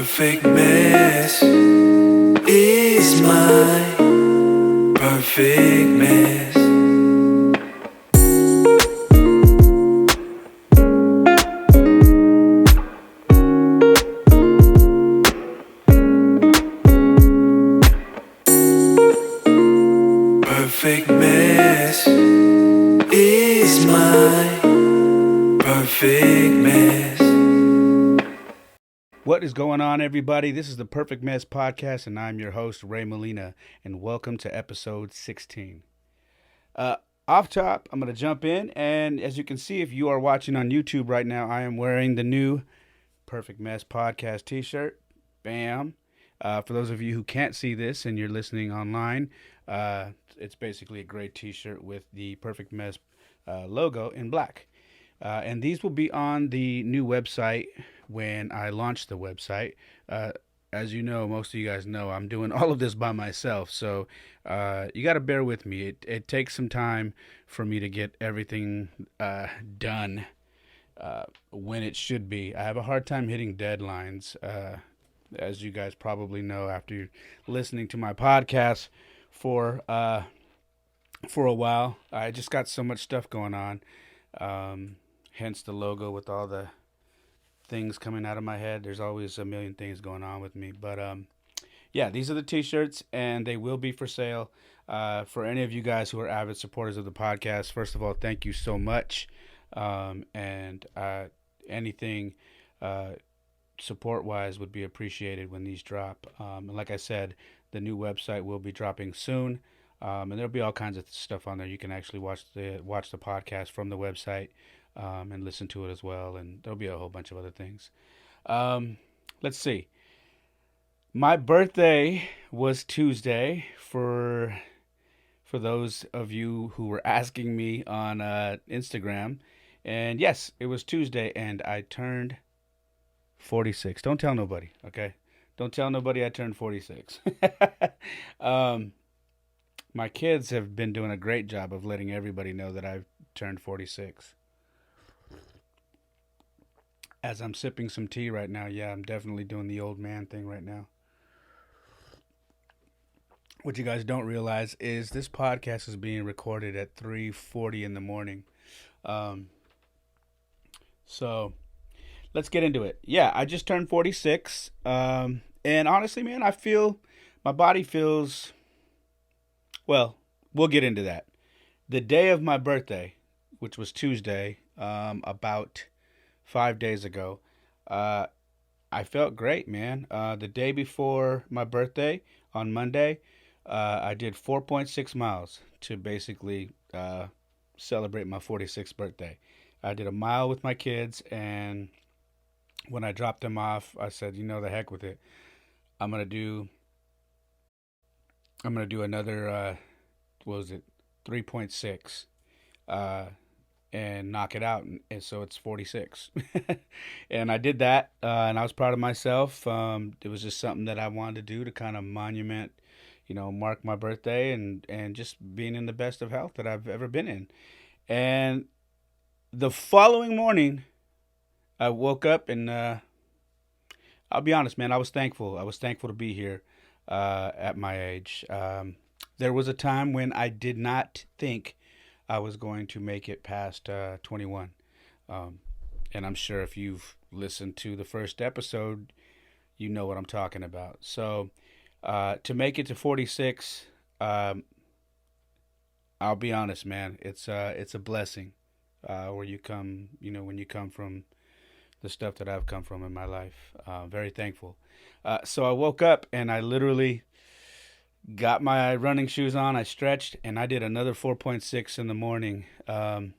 perfect mess is my perfect mess. Perfect mess is my perfect mess. What is going on, everybody? This is the Perfect Mess Podcast, and I'm your host, Ray Molina, and welcome to episode 16. Off top, I'm going to jump in, and as you can see, if you are watching on YouTube right now, I am wearing the new Perfect Mess Podcast t-shirt. Bam. For those of you who can't see this and you're listening online, it's basically a gray t-shirt with the Perfect Mess logo in black. And these will be on the new website when I launch the website. As you know, most of you guys know, I'm doing all of this by myself. So you got to bear with me. It takes some time for me to get everything done when it should be. I have a hard time hitting deadlines, as you guys probably know after listening to my podcast for a while. I just got so much stuff going on. Hence the logo with all the things coming out of my head. There's always a million things going on with me. But yeah, these are the t-shirts, and they will be for sale. For any of you guys who are avid supporters of the podcast, first of all, thank you so much. And anything support-wise would be appreciated when these drop. And like I said, the new website will be dropping soon. And there'll be all kinds of stuff on there. You can actually watch the podcast from the website and listen to it as well. And there'll be a whole bunch of other things. Let's see. My birthday was Tuesday for those of you who were asking me on Instagram. And yes, it was Tuesday, and I turned 46. Don't tell nobody, okay? Don't tell nobody I turned 46. My kids have been doing a great job of letting everybody know that I've turned 46. As I'm sipping some tea right now, yeah, I'm definitely doing the old man thing right now. What you guys don't realize is this podcast is being recorded at 3:40 in the morning. So let's get into it. Yeah, I just turned 46. And honestly, man, my body feels, well, we'll get into that. The day of my birthday, which was Tuesday, about 5 days ago, I felt great, man. The day before my birthday, on Monday, I did 4.6 miles to basically celebrate my 46th birthday. I did a mile with my kids, and when I dropped them off, I said, the heck with it. I'm gonna do another 3.6 and knock it out, and so it's 46. And I did that, and I was proud of myself. It was just something that I wanted to do to kind of monument, mark my birthday and just being in the best of health that I've ever been in. And the following morning, I woke up, and I'll be honest, man, I was thankful. I was thankful to be here at my age. There was a time when I did not think I was going to make it past 21. And I'm sure if you've listened to the first episode, you know what I'm talking about. So to make it to 46, I'll be honest, man, it's a blessing where you come, when you come from the stuff that I've come from in my life. Very thankful. So I woke up, and I literally got my running shoes on. I stretched, and I did another 4.6 in the morning. Well,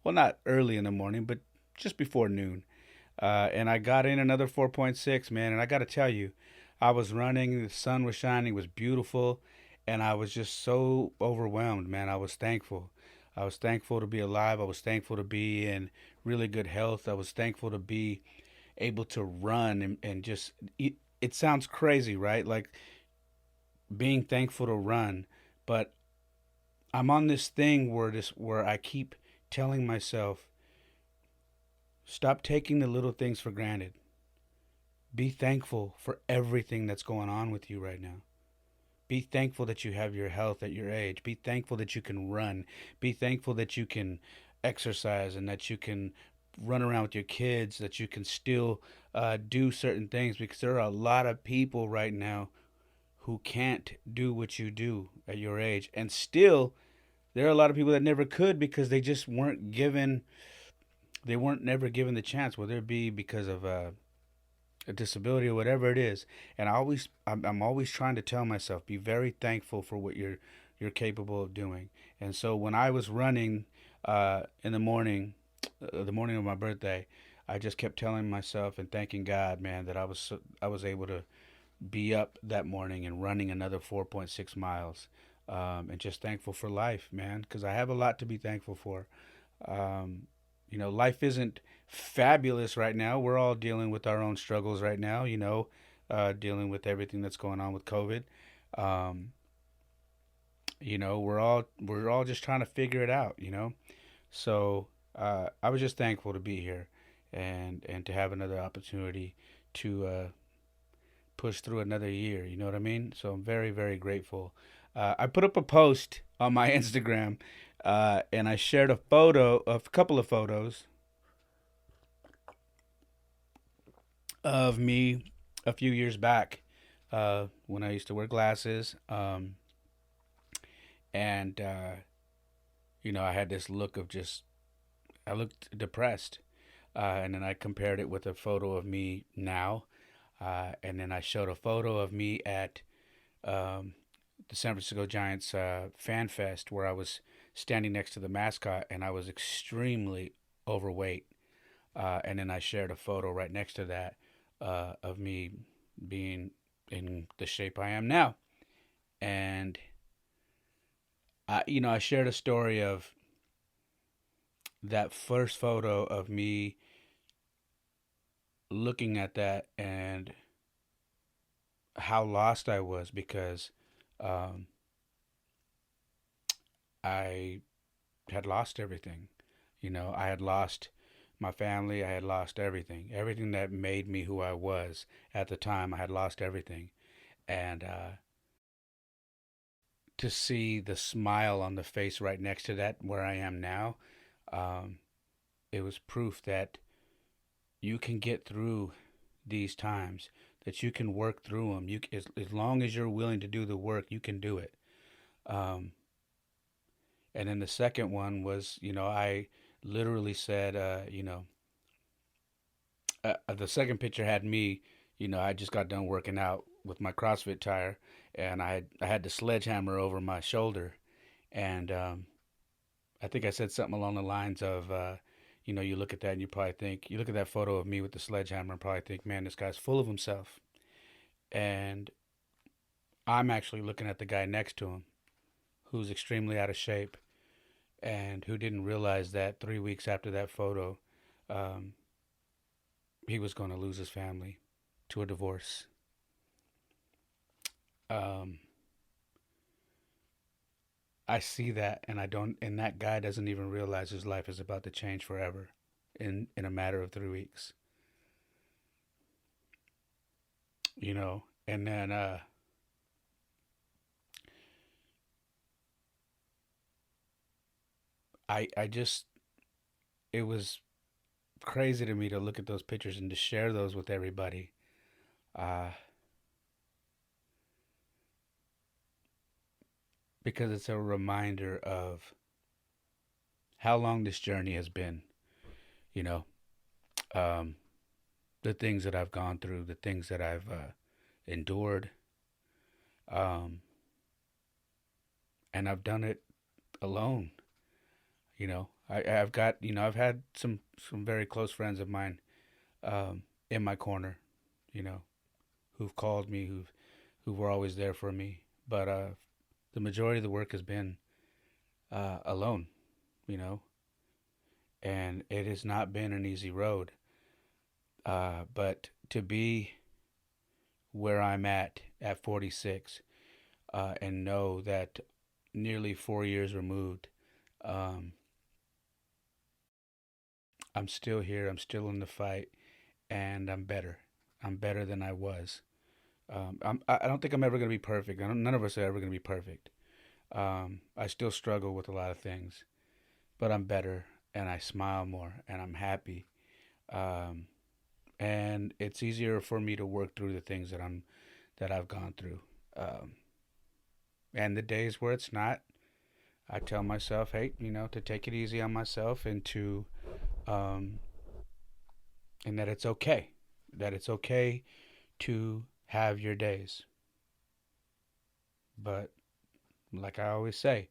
not early in the morning, but just before noon. And I got in another 4.6, man. And I got to tell you, I was running. The sun was shining. It was beautiful. And I was just so overwhelmed, man. I was thankful. I was thankful to be alive. I was thankful to be in really good health. I was thankful to be able to run and just, it sounds crazy, right? Like being thankful to run, but I'm on this thing where I keep telling myself, stop taking the little things for granted. Be thankful for everything that's going on with you right now. Be thankful that you have your health at your age. Be thankful that you can run. Be thankful that you can exercise and that you can run around with your kids, that you can still do certain things, because there are a lot of people right now who can't do what you do at your age. And still, there are a lot of people that never could because they just weren't given, they weren't never given the chance, whether it be because of a disability or whatever it is. And I'm always trying to tell myself, be very thankful for what you're capable of doing. And so when I was running in the morning of my birthday, I just kept telling myself and thanking God, man, that I was able to be up that morning and running another 4.6 miles. And just thankful for life, man, because I have a lot to be thankful for. Um, Life isn't fabulous right now. We're all dealing with our own struggles right now, dealing with everything that's going on with COVID. Um, we're all just trying to figure it out. So I was just thankful to be here and to have another opportunity to push through another year. You know what I mean? So I'm very, very grateful. I put up a post on my Instagram, and I shared a couple of photos of me a few years back when I used to wear glasses. And, I had this look of just, I looked depressed. And then I compared it with a photo of me now. And then I showed a photo of me at um, the San Francisco Giants Fan Fest, where I was standing next to the mascot and I was extremely overweight. And then I shared a photo right next to that of me being in the shape I am now. And I shared a story of that first photo of me looking at that and how lost I was because um, I had lost everything. I had lost my family. I had lost everything. Everything that made me who I was at the time, I had lost everything. And to see the smile on the face right next to that, where I am now, um, it was proof that you can get through these times, that you can work through them. As long as you're willing to do the work, you can do it. Um, and then the second one was, I literally said, the second picture had me, I just got done working out with my CrossFit tire, and I had the sledgehammer over my shoulder, and I think I said something along the lines of, you look at that and you look at that photo of me with the sledgehammer and probably think, man, this guy's full of himself. And I'm actually looking at the guy next to him who's extremely out of shape and who didn't realize that 3 weeks after that photo, um, he was going to lose his family to a divorce. Um, I see that, and and that guy doesn't even realize his life is about to change forever in a matter of 3 weeks. And then I just it was crazy to me to look at those pictures and to share those with everybody. Uh, because it's a reminder of how long this journey has been, you know, um, the things that I've gone through, the things that I've endured, um, and I've done it alone. I've got, I've had some very close friends of mine in my corner, you know, who've called me, who were always there for me. But the majority of the work has been alone, you know, and it has not been an easy road. But to be where I'm at 46, and know that nearly 4 years removed, um, I'm still here, I'm still in the fight, and I'm better. I'm better than I was. I don't think I'm ever going to be perfect. None of us are ever going to be perfect. I still struggle with a lot of things, but I'm better and I smile more and I'm happy. Um, and it's easier for me to work through the things that I've gone through. Um, and the days where it's not, I tell myself, hey, to take it easy on myself um, and that it's okay. That it's okay to have your days. But like I always say,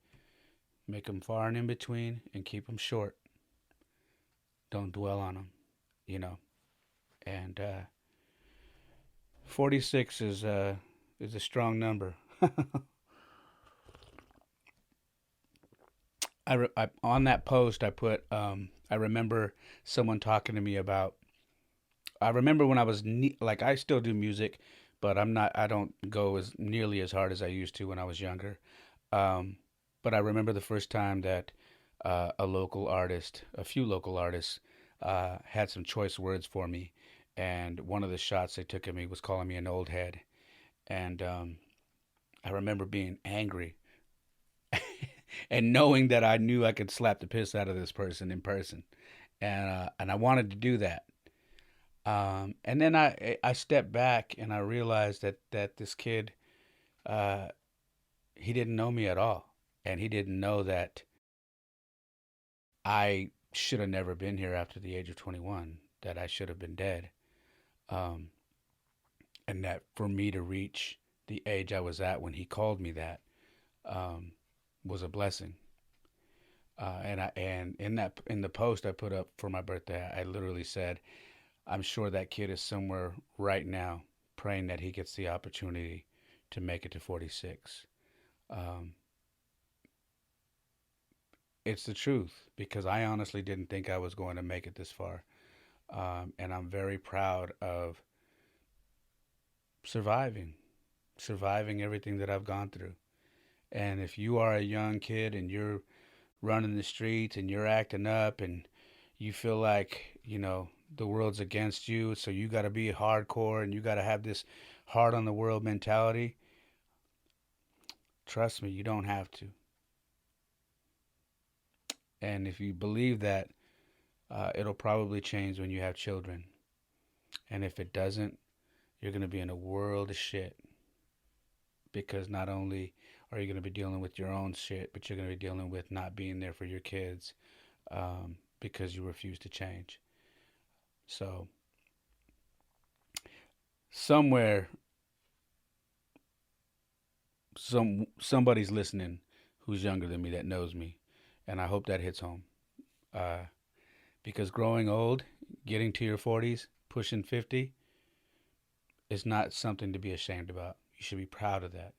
make them far and in between and keep them short. Don't dwell on them, you know. And 46 is a strong number. On that post I put I remember someone talking to me about I remember when I was like I still do music, but I don't go as nearly as hard as I used to when I was younger. Um, but I remember the first time that a few local artists, had some choice words for me, and one of the shots they took at me was calling me an old head, and I remember being angry and knowing that I knew I could slap the piss out of this person in person, and I wanted to do that. And then I stepped back and I realized that this kid, uh, he didn't know me at all, and he didn't know that I should have never been here after the age of 21, that I should have been dead, um, and that for me to reach the age I was at when he called me that, um, was a blessing. And in the post I put up for my birthday, I literally said, I'm sure that kid is somewhere right now praying that he gets the opportunity to make it to 46. Um, it's the truth because I honestly didn't think I was going to make it this far. And I'm very proud of surviving, surviving everything that I've gone through. And if you are a young kid and you're running the streets and you're acting up and you feel like, the world's against you, so you got to be hardcore and you got to have this hard on the world mentality, trust me, you don't have to. And if you believe that, it'll probably change when you have children. And if it doesn't, you're going to be in a world of shit because not only are you going to be dealing with your own shit, but you're going to be dealing with not being there for your kids, because you refuse to change. So somewhere, somebody's listening who's younger than me that knows me, and I hope that hits home. Uh, because growing old, getting to your 40s, pushing 50, is not something to be ashamed about. You should be proud of that.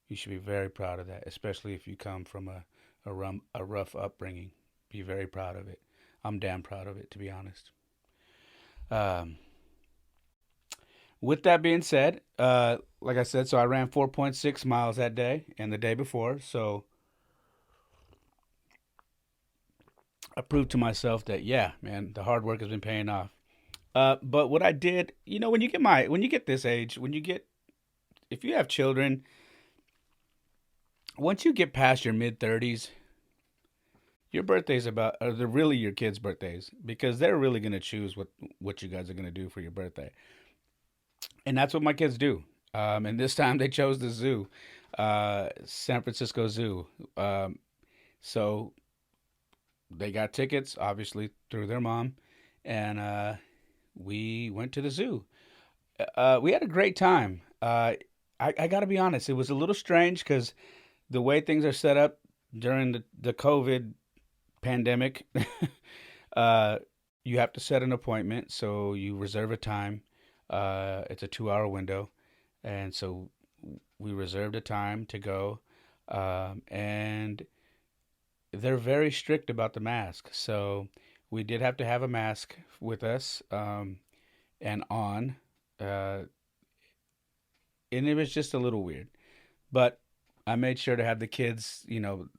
You should be very proud of that, especially if you come from a rough upbringing. Be very proud of it. I'm damn proud of it, to be honest. Um, with that being said, like I said, so I ran 4.6 miles that day and the day before. So I proved to myself that, yeah, man, the hard work has been paying off. But what I did, when you get this age, if you have children, once you get past your mid 30s, your birthdays are they're really your kids' birthdays because they're really gonna choose what you guys are gonna do for your birthday, and that's what my kids do. And this time they chose the zoo, San Francisco Zoo. So they got tickets, obviously through their mom, and we went to the zoo. We had a great time. I got to be honest, it was a little strange because the way things are set up during the COVID pandemic, uh, you have to set an appointment. So you reserve a time. It's a 2 hour window. And so we reserved a time to go. And they're very strict about the mask. So we did have to have a mask with us, and on. Uh, and it was just a little weird. But I made sure to have the kids,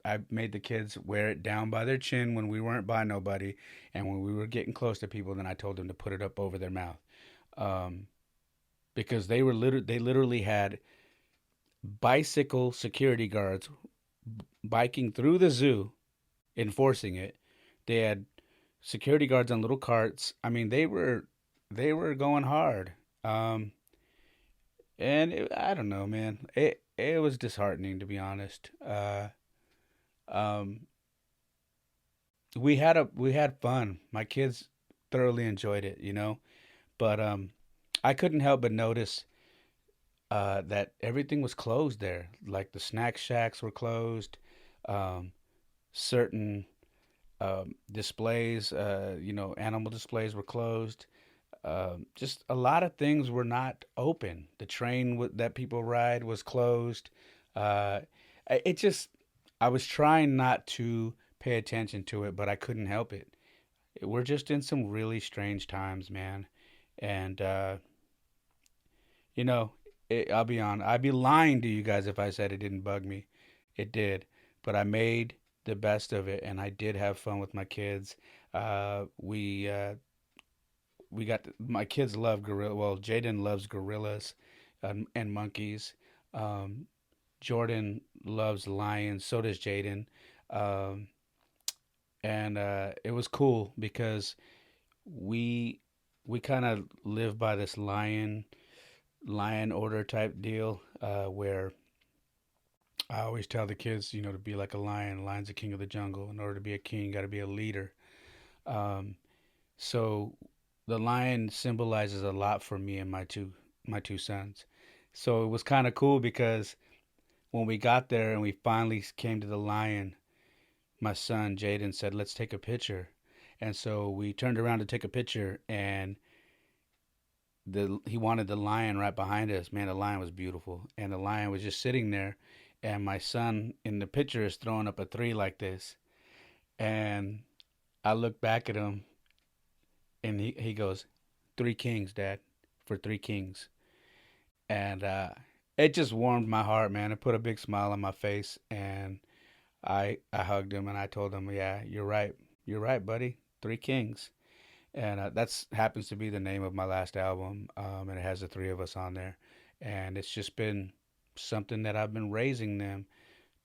I made the kids wear it down by their chin when we weren't by nobody. And when we were getting close to people, then I told them to put it up over their mouth. because they literally had bicycle security guards biking through the zoo enforcing it. They had security guards on little carts. I mean, they were going hard. Um, and I don't know, man. It was disheartening to be honest. Um, we had fun. My kids thoroughly enjoyed it, But I couldn't help but notice that everything was closed there. Like the snack shacks were closed. Um, certain displays, animal displays were closed. Just a lot of things were not open. The train that people ride was closed. Uh, it just, I was trying not to pay attention to it, but I couldn't help it. We're just in some really strange times, man. And, you know, I'll be on. I'd be lying to you guys if I said it didn't bug me. It did. But I made the best of it, and I did have fun with my kids. We got my kids love gorilla. Well, Jaden loves gorillas and monkeys. Um, Jordan loves lions. So does Jaden. Um, and it was cool because we we kind of live by this lion order type deal where I always tell the kids, to be like a lion. A lion's the king of the jungle. In order to be a king, you got to be a leader. Um, so the lion symbolizes a lot for me and my two sons. So it was kind of cool because when we got there and we finally came to the lion, my son Jaden said, "Let's take a picture." And so we turned around to take a picture, and he wanted the lion right behind us. Man, the lion was beautiful, and the lion was just sitting there, and my son in the picture is throwing up a three like this, and I look back at him, and he goes, "Three kings, Dad, for three kings," and it just warmed my heart, man. It put a big smile on my face, and I hugged him and I told him, "Yeah, you're right, buddy. Three kings." And that's happens to be the name of my last album, and it has the three of us on there. And it's just been something that I've been raising them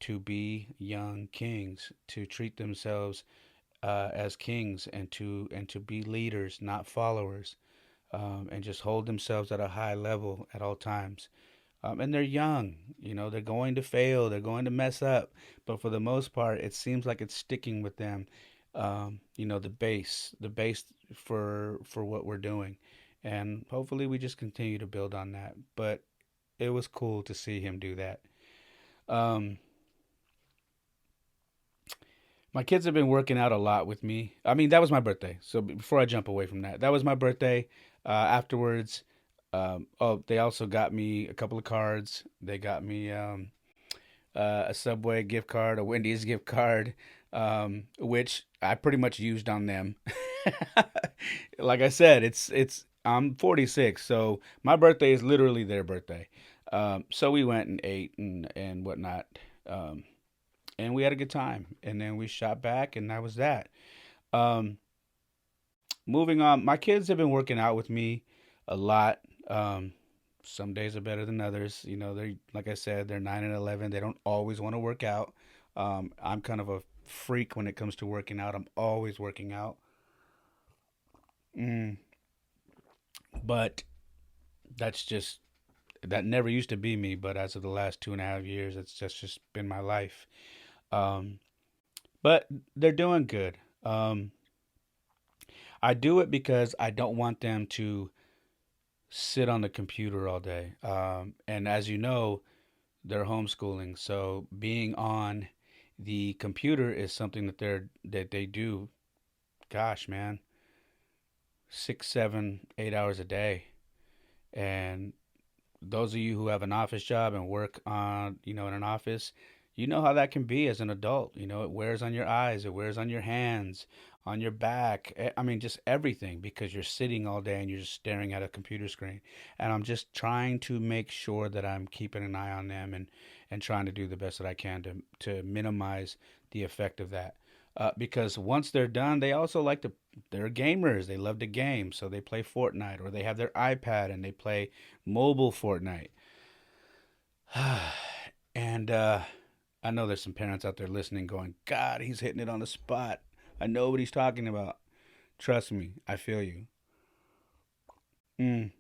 to be young kings, to treat themselves as kings, and to be leaders, not followers, and just hold themselves at a high level at all times. And they're young, they're going to fail, they're going to mess up, but for the most part, it seems like it's sticking with them. The base for what we're doing, and hopefully we just continue to build on that. But it was cool to see him do that. Um, my kids have been working out a lot with me. I mean, that was my birthday. So before I jump away from that, that was my birthday. Afterwards, oh, they also got me a couple of cards. They got me a Subway gift card, a Wendy's gift card, which I pretty much used on them. Like I said, it's I'm 46, so my birthday is literally their birthday. So we went and ate and whatnot, um, and we had a good time. And then we shot back, and that was that. Um, Moving on, my kids have been working out with me a lot. Some days are better than others. They're like I said, they're 9 and 11. They don't always want to work out. I'm kind of a freak when it comes to working out. I'm always working out. Mm, but that's just that never used to be me. But as of the last 2.5 years, it's just been my life. Um, but they're doing good. I do it because I don't want them to sit on the computer all day. And as you know, they're homeschooling, so being on the computer is something that they do. Gosh, man, 6, 7, 8 hours a day. And those of you who have an office job and work on, in an office, you know how that can be as an adult. It wears on your eyes, it wears on your hands, on your back. I mean, just everything because you're sitting all day and you're just staring at a computer screen. And I'm just trying to make sure that I'm keeping an eye on them and trying to do the best that I can to minimize the effect of that. because once they're done, they also like to. They're gamers. They love to game, so they play Fortnite or they have their iPad and they play mobile Fortnite. And I know there's some parents out there listening, going, "God, he's hitting it on the spot. I know what he's talking about." Trust me, I feel you. Mm.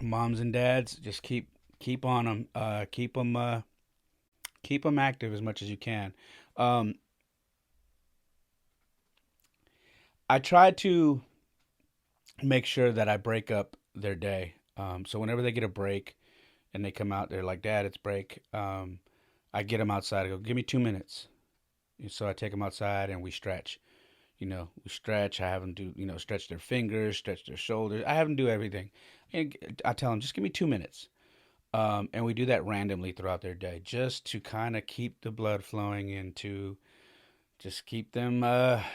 Moms and dads, just keep on them. Keep them active as much as you can. Um, I try to make sure that I break up their day. So whenever they get a break and they come out, they're like, "Dad, it's break." I get them outside. I go, "Give me 2 minutes." So I take them outside and we stretch. We stretch. I have them do, stretch their fingers, stretch their shoulders. I have them do everything. And I tell them, just give me 2 minutes. And we do that randomly throughout their day just to kind of keep the blood flowing and to just keep them, like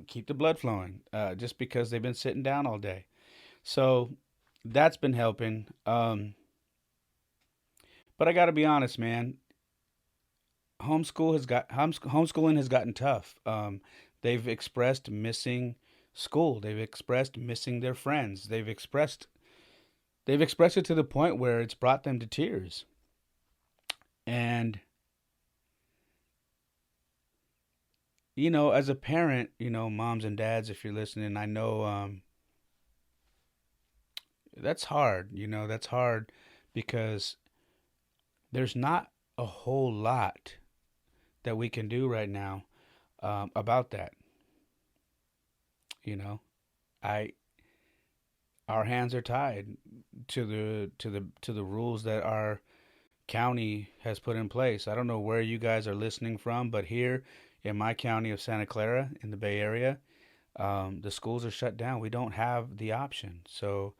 keep the blood flowing, just because they've been sitting down all day. So that's been helping. But I got to be honest, man. Homeschooling has gotten tough. They've expressed missing school. They've expressed missing their friends. They've expressed it to the point where it's brought them to tears. And as a parent, moms and dads, if you're listening, I know that's hard. That's hard because there's not a whole lot that we can do right now about that. You know, I our hands are tied to the rules that our county has put in place. I don't know where you guys are listening from, but here in my county of Santa Clara in the Bay Area, the schools are shut down. We don't have the option. So,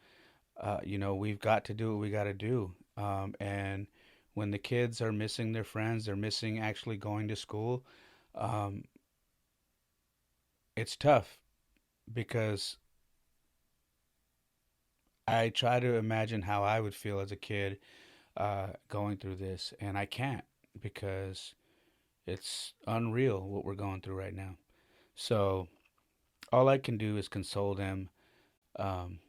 we've got to do what we got to do. And when the kids are missing their friends, they're missing actually going to school. Um, it's tough because I try to imagine how I would feel as a kid going through this, and I can't because it's unreal what we're going through right now. So all I can do is console them, um,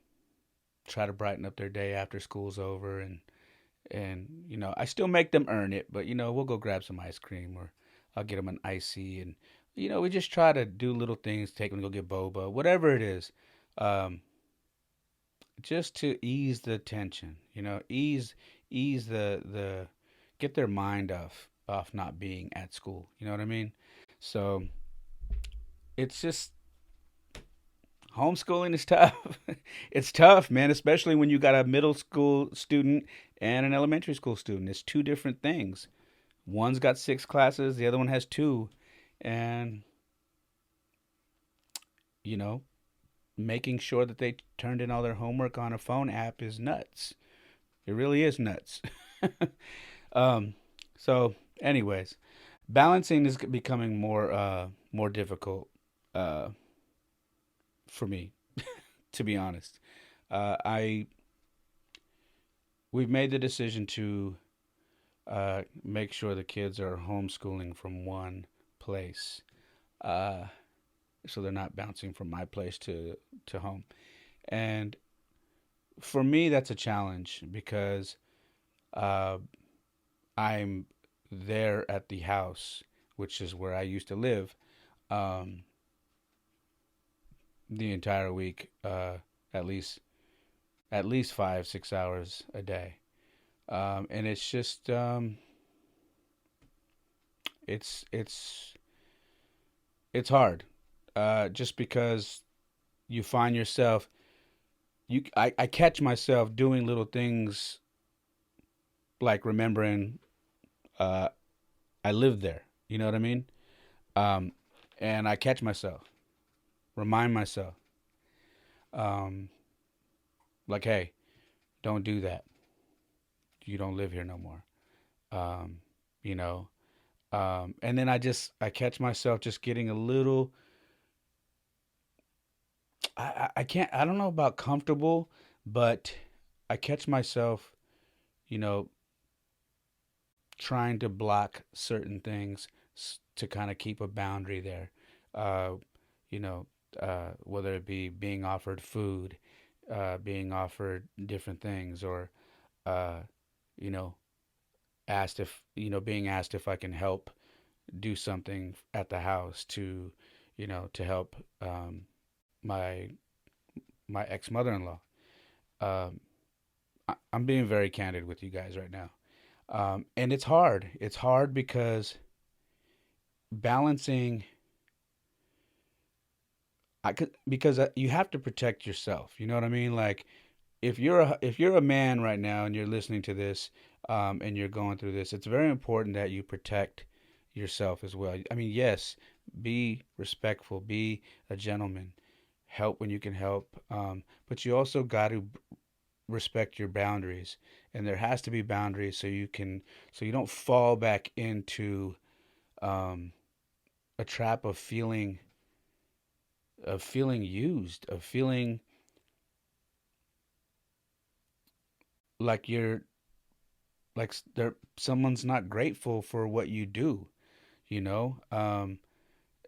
try to brighten up their day after school's over, and I still make them earn it, but we'll go grab some ice cream or I'll get them an icy, and we just try to do little things, take them to go get boba, whatever it is. Um, just to ease the tension, ease the get their mind off not being at school. You know what I mean? So it's just homeschooling is tough. It's tough, man, especially when you got a middle school student and an elementary school student. It's two different things. One's got six classes, the other one has two, and you know, making sure that they turned in all their homework on a phone app is nuts. It really is nuts. um, so, anyways, balancing is becoming more difficult uh, for me, to be honest. I We've made the decision to make sure the kids are homeschooling from one place, uh, so they're not bouncing from my place to home. And for me, that's a challenge because uh, I'm there at the house, which is where I used to live, um, the entire week, at least 5 6 hours a day, and it's just it's it's hard, just because you find yourself I catch myself doing little things like remembering uh, I lived there. You know what I mean? Um, and I catch myself, remind myself, um, like, hey, don't do that. You don't live here no more. Um, you know, and then I catch myself just getting a little. I can't. I don't know about comfortable, but I catch myself, you know, trying to block certain things to kind of keep a boundary there. Uh, you know, whether it be being offered food, being offered different things, or uh, you know, asked if being asked if I can help do something at the house to, to help my ex mother-in-law. Um, I'm being very candid with you guys right now, and it's hard. It's hard because balancing. Because you have to protect yourself. You know what I mean? Like if you're a man right now and you're listening to this, and you're going through this, it's very important that you protect yourself as well. I mean, yes, be respectful, be a gentleman, help when you can help, but you also got to respect your boundaries, and there has to be boundaries so you don't fall back into um, a trap of feeling used, of feeling like you're there someone's not grateful for what you do, you know.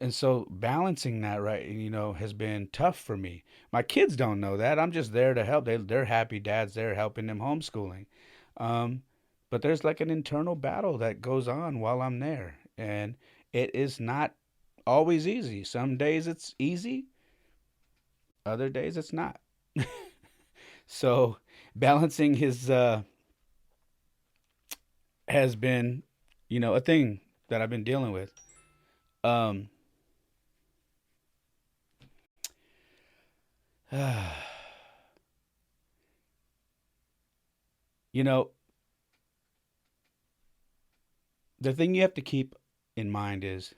And so balancing that, right, has been tough for me. My kids don't know that. I'm just there to help. They're happy dads there helping them homeschooling. Um, but there's like an internal battle that goes on while I'm there, and it is not always easy. Some days it's easy, other days it's not. So balancing his has been, a thing that I've been dealing with. Um, you know, the thing you have to keep in mind is,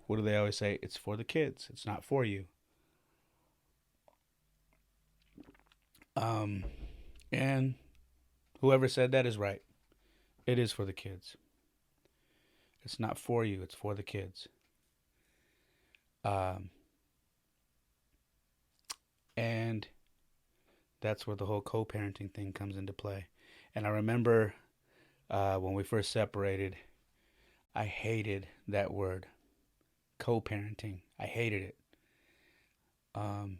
what do they always say? It's for the kids. It's not for you. Um, and whoever said that is right. It is for the kids. It's not for you. It's for the kids. Um, and that's where the whole co-parenting thing comes into play. And I remember when we first separated, I hated that word, co-parenting. I hated it, um,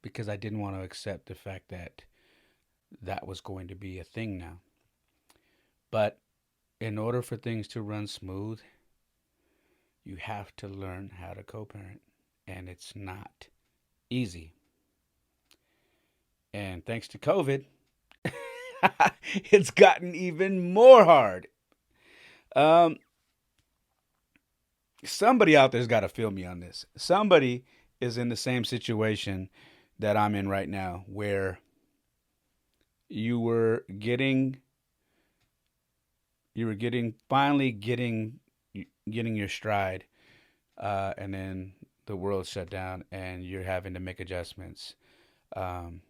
because I didn't want to accept the fact that that was going to be a thing now. But in order for things to run smooth, you have to learn how to co-parent, and it's not easy. And thanks to COVID, it's gotten even more hard. Um, Somebody out there's got to feel me on this. Somebody is in the same situation that I'm in right now, where you were getting, finally getting your stride, and then the world shut down, and you're having to make adjustments, um,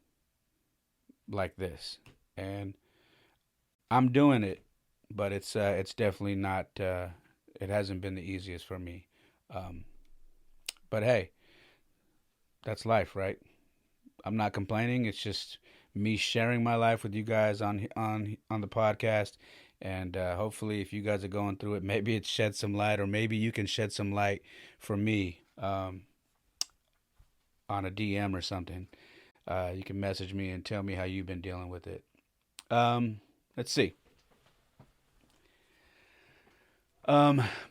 like this. And I'm doing it, but it's definitely not. It hasn't been the easiest for me. Um, but hey, that's life, right? I'm not complaining. It's just me sharing my life with you guys on the podcast, and hopefully, if you guys are going through it, maybe it sheds some light, or maybe you can shed some light for me, on a DM or something. You can message me and tell me how you've been dealing with it. Let's see.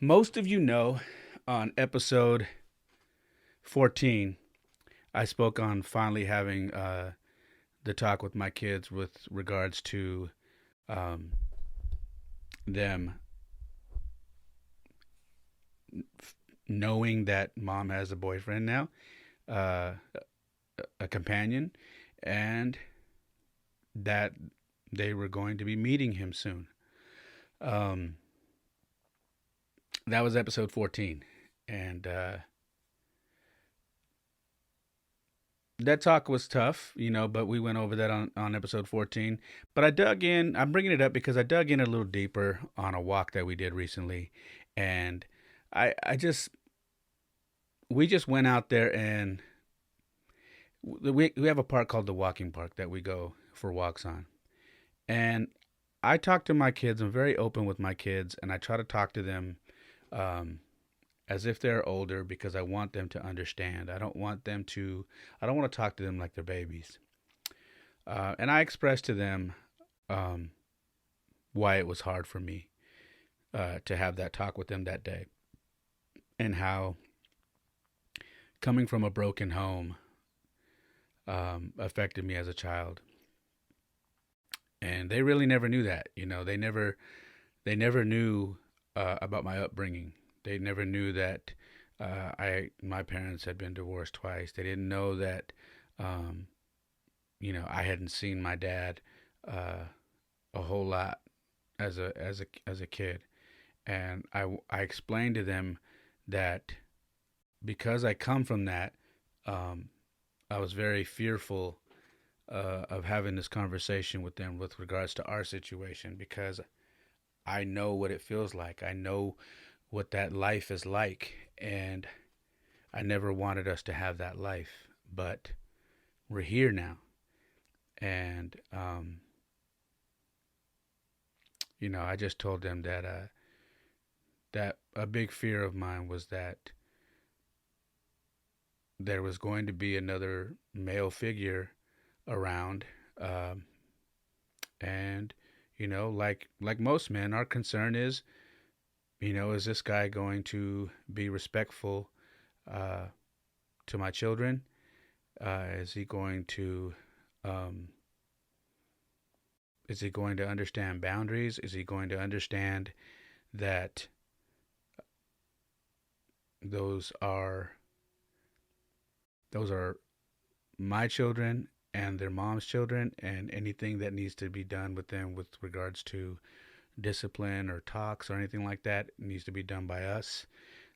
Most of you know, on episode 14, I spoke on finally having the talk with my kids with regards to um, them knowing that mom has a boyfriend now, uh, a companion, and that they were going to be meeting him soon. Um, that was episode 14. And that talk was tough, but we went over that on episode 14. But I'm bringing it up because I dug in a little deeper on a walk that we did recently. And we just went out there, and we have a park called the walking park that we go for walks on. And I talk to my kids. I'm very open with my kids, and I try to talk to them um, as if they're older because I want them to understand. I don't want to talk to them like they're babies. And I expressed to them um, why it was hard for me to have that talk with them that day, and how coming from a broken home affected me as a child. And they really never knew that. They never knew about my upbringing. They never knew that my parents had been divorced twice. They didn't know that um, I hadn't seen my dad uh, a whole lot as a kid. And I explained to them that because I come from that, um, I was very fearful of having this conversation with them with regards to our situation, because I know what it feels like. I know what that life is like, and I never wanted us to have that life. But we're here now, and I just told them that that a big fear of mine was that there was going to be another male figure around, um, and like most men, our concern is, is this guy going to be respectful uh, to my children? Is he going to um, understand boundaries? Is he going to understand that those are those are my children and their mom's children, and anything that needs to be done with them with regards to discipline or talks or anything like that needs to be done by us.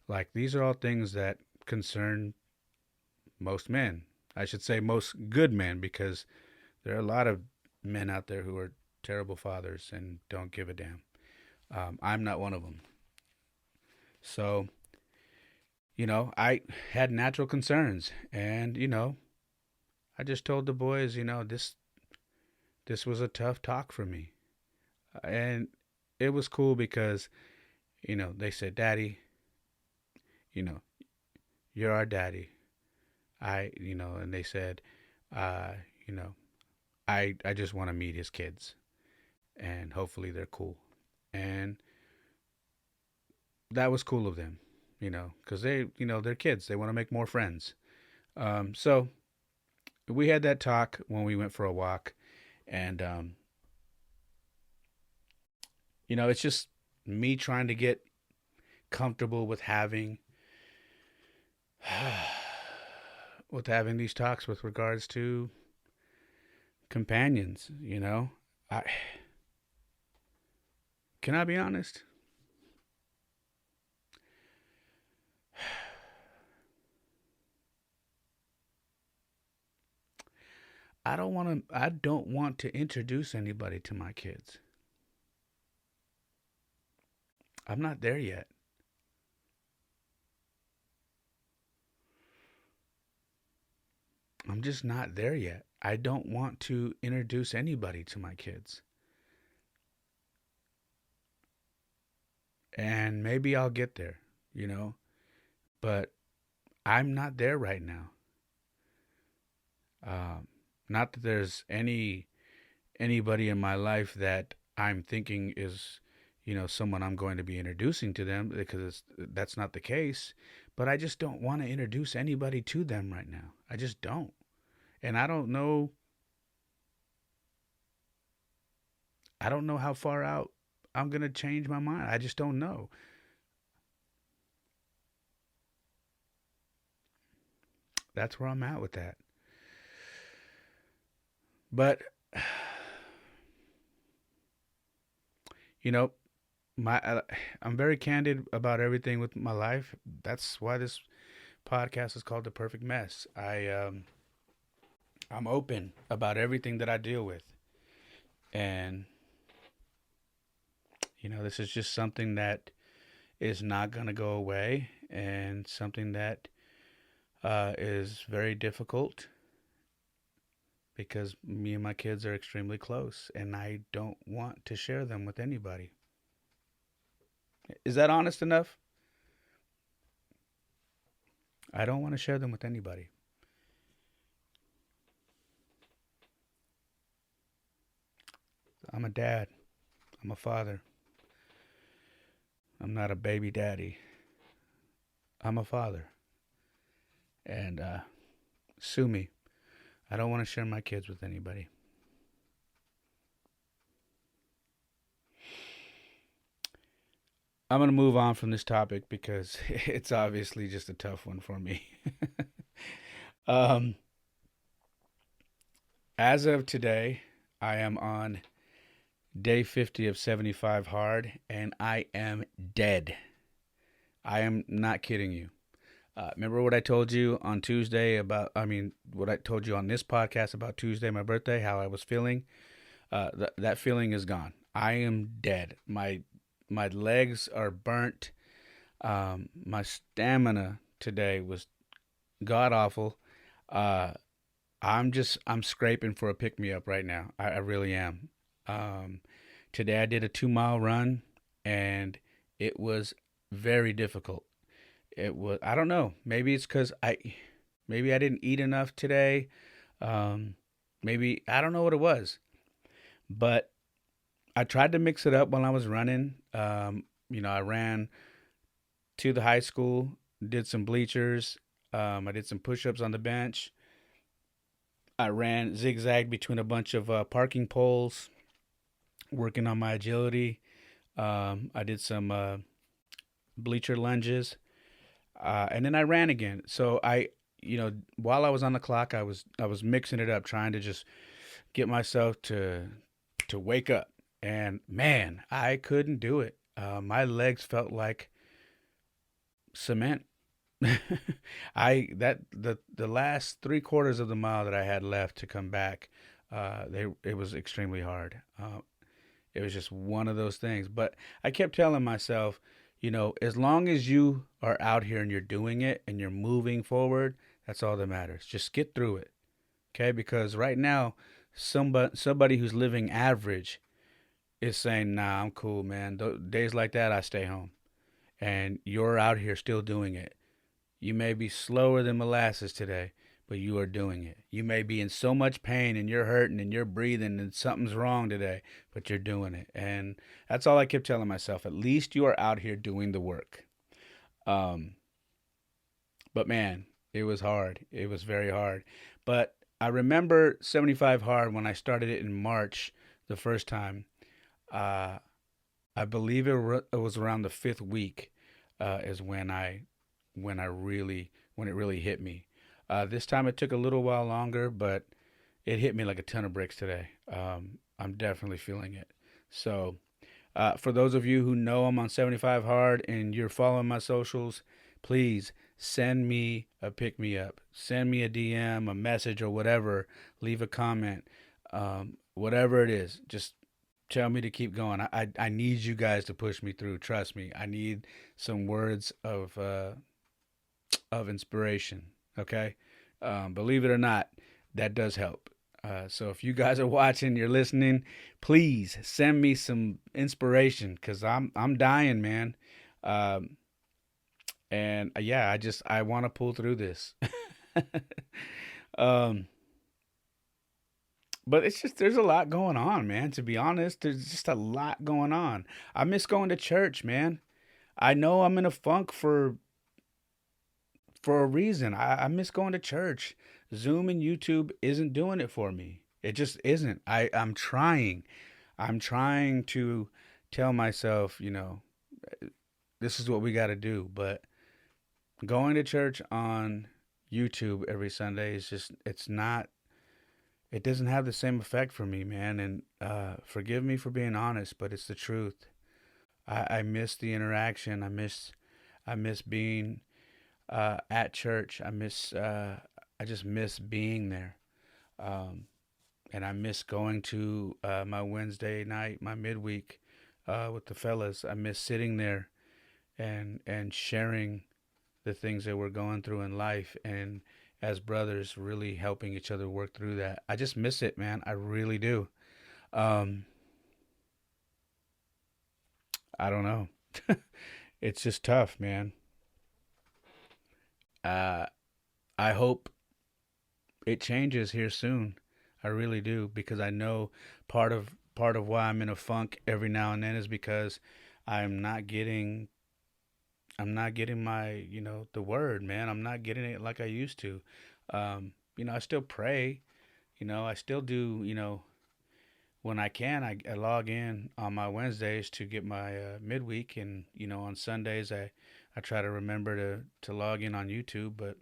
Like, these are all things that concern most men. I should say most good men, because there are a lot of men out there who are terrible fathers and don't give a damn. I'm not one of them. So, I had natural concerns, and I just told the boys, this was a tough talk for me, and it was cool because they said, "Daddy, you know, you're our daddy." And they said, uh, you know, I just want to meet his kids, and hopefully they're cool, and that was cool of them, because they're kids, they want to make more friends. So we had that talk when we went for a walk, and it's just me trying to get comfortable with having these talks with regards to companions. I can I be honest? I don't want to introduce anybody to my kids. I'm not there yet. I'm just not there yet. I don't want to introduce anybody to my kids. And maybe I'll get there, you know, but I'm not there right now. Not that there's anybody in my life that I'm thinking is, someone I'm going to be introducing to them, because that's not the case. But I just don't want to introduce anybody to them right now. I just don't. And I don't know how far out I'm going to change my mind. I just don't know. That's where I'm at with that. But you know, my I'm very candid about everything with my life. That's why this podcast is called The Perfect Mess. I'm open about everything that I deal with. And this is just something that is not going to go away, and something that is very difficult, because me and my kids are extremely close, and I don't want to share them with anybody. Is that honest enough? I don't want to share them with anybody. I'm a dad. I'm a father. I'm not a baby daddy. I'm a father. And sue me. I don't want to share my kids with anybody. I'm going to move on from this topic because it's obviously just a tough one for me. um, as of today, I am on day 50 of 75 hard, and I am dead. I am not kidding you. Remember what I told you on Tuesday about, what I told you on this podcast about Tuesday, my birthday, how I was feeling? That feeling is gone. I am dead. My legs are burnt. My stamina today was god awful. Uh, I'm scraping for a pick me up right now. I really am. Um, Today I did a 2 mile run, and it was very difficult. It was, I don't know. Maybe it's because maybe I didn't eat enough today. Um, Maybe I don't know what it was, but I tried to mix it up while I was running. I ran to the high school, did some bleachers. I did some push-ups on the bench. I ran zigzag between a bunch of parking poles, working on my agility. I did some bleacher lunges, and then I ran again. So while I was on the clock, I was mixing it up, trying to just get myself to wake up. And man, I couldn't do it. My legs felt like cement. The last 3/4 of the mile that I had left to come back, it was extremely hard. It was just one of those things. But I kept telling myself, as long as you are out here and you're doing it and you're moving forward, that's all that matters. Just get through it, okay? Because right now, somebody who's living average is saying, "Nah, I'm cool, man. Days like that, I stay home." And you're out here still doing it. You may be slower than molasses today, but you are doing it. You may be in so much pain and you're hurting and you're breathing and something's wrong today, but you're doing it. And that's all I kept telling myself. At least you are out here doing the work. Um, but man, it was hard. It was very hard. But I remember 75 hard when I started it in March the first time. Uh, I believe it was around the fifth week is when it really hit me. This time it took a little while longer, but it hit me like a ton of bricks today. I'm definitely feeling it. So, for those of you who know I'm on 75 hard and you're following my socials, please send me a pick me up. Send me a DM, a message, or whatever. Leave a comment. Whatever it is, just tell me to keep going. I need you guys to push me through. Trust me. I need some words of inspiration. Okay, believe it or not, that does help. So if you guys are watching, you're listening, please send me some inspiration because I'm dying, man. Um, and yeah, I want to pull through this. um, but it's just there's a lot going on, man. To be honest, there's just a lot going on. I miss going to church, man. I know I'm in a funk for a reason. I miss going to church. Zoom and YouTube isn't doing it for me. It just isn't. I'm trying. I'm trying to tell myself, this is what we got to do. But going to church on YouTube every Sunday is just, it doesn't have the same effect for me, man. And forgive me for being honest, but it's the truth. I miss the interaction. I miss being at church. I just miss being there. Um, and I miss going to my Wednesday night, my midweek with the fellas. I miss sitting there and sharing the things that we're going through in life and as brothers really helping each other work through that. I just miss it, man. I really do. Um, I don't know. It's just tough, man. Uh, I hope it changes here soon. I really do because I know part of why I'm in a funk every now and then is because I'm not getting I'm not getting my, the word, man. I'm not getting it like I used to. I still pray, I still do, when I can, I log in on my Wednesdays to get my midweek, and on Sundays I try to remember to log in on YouTube, but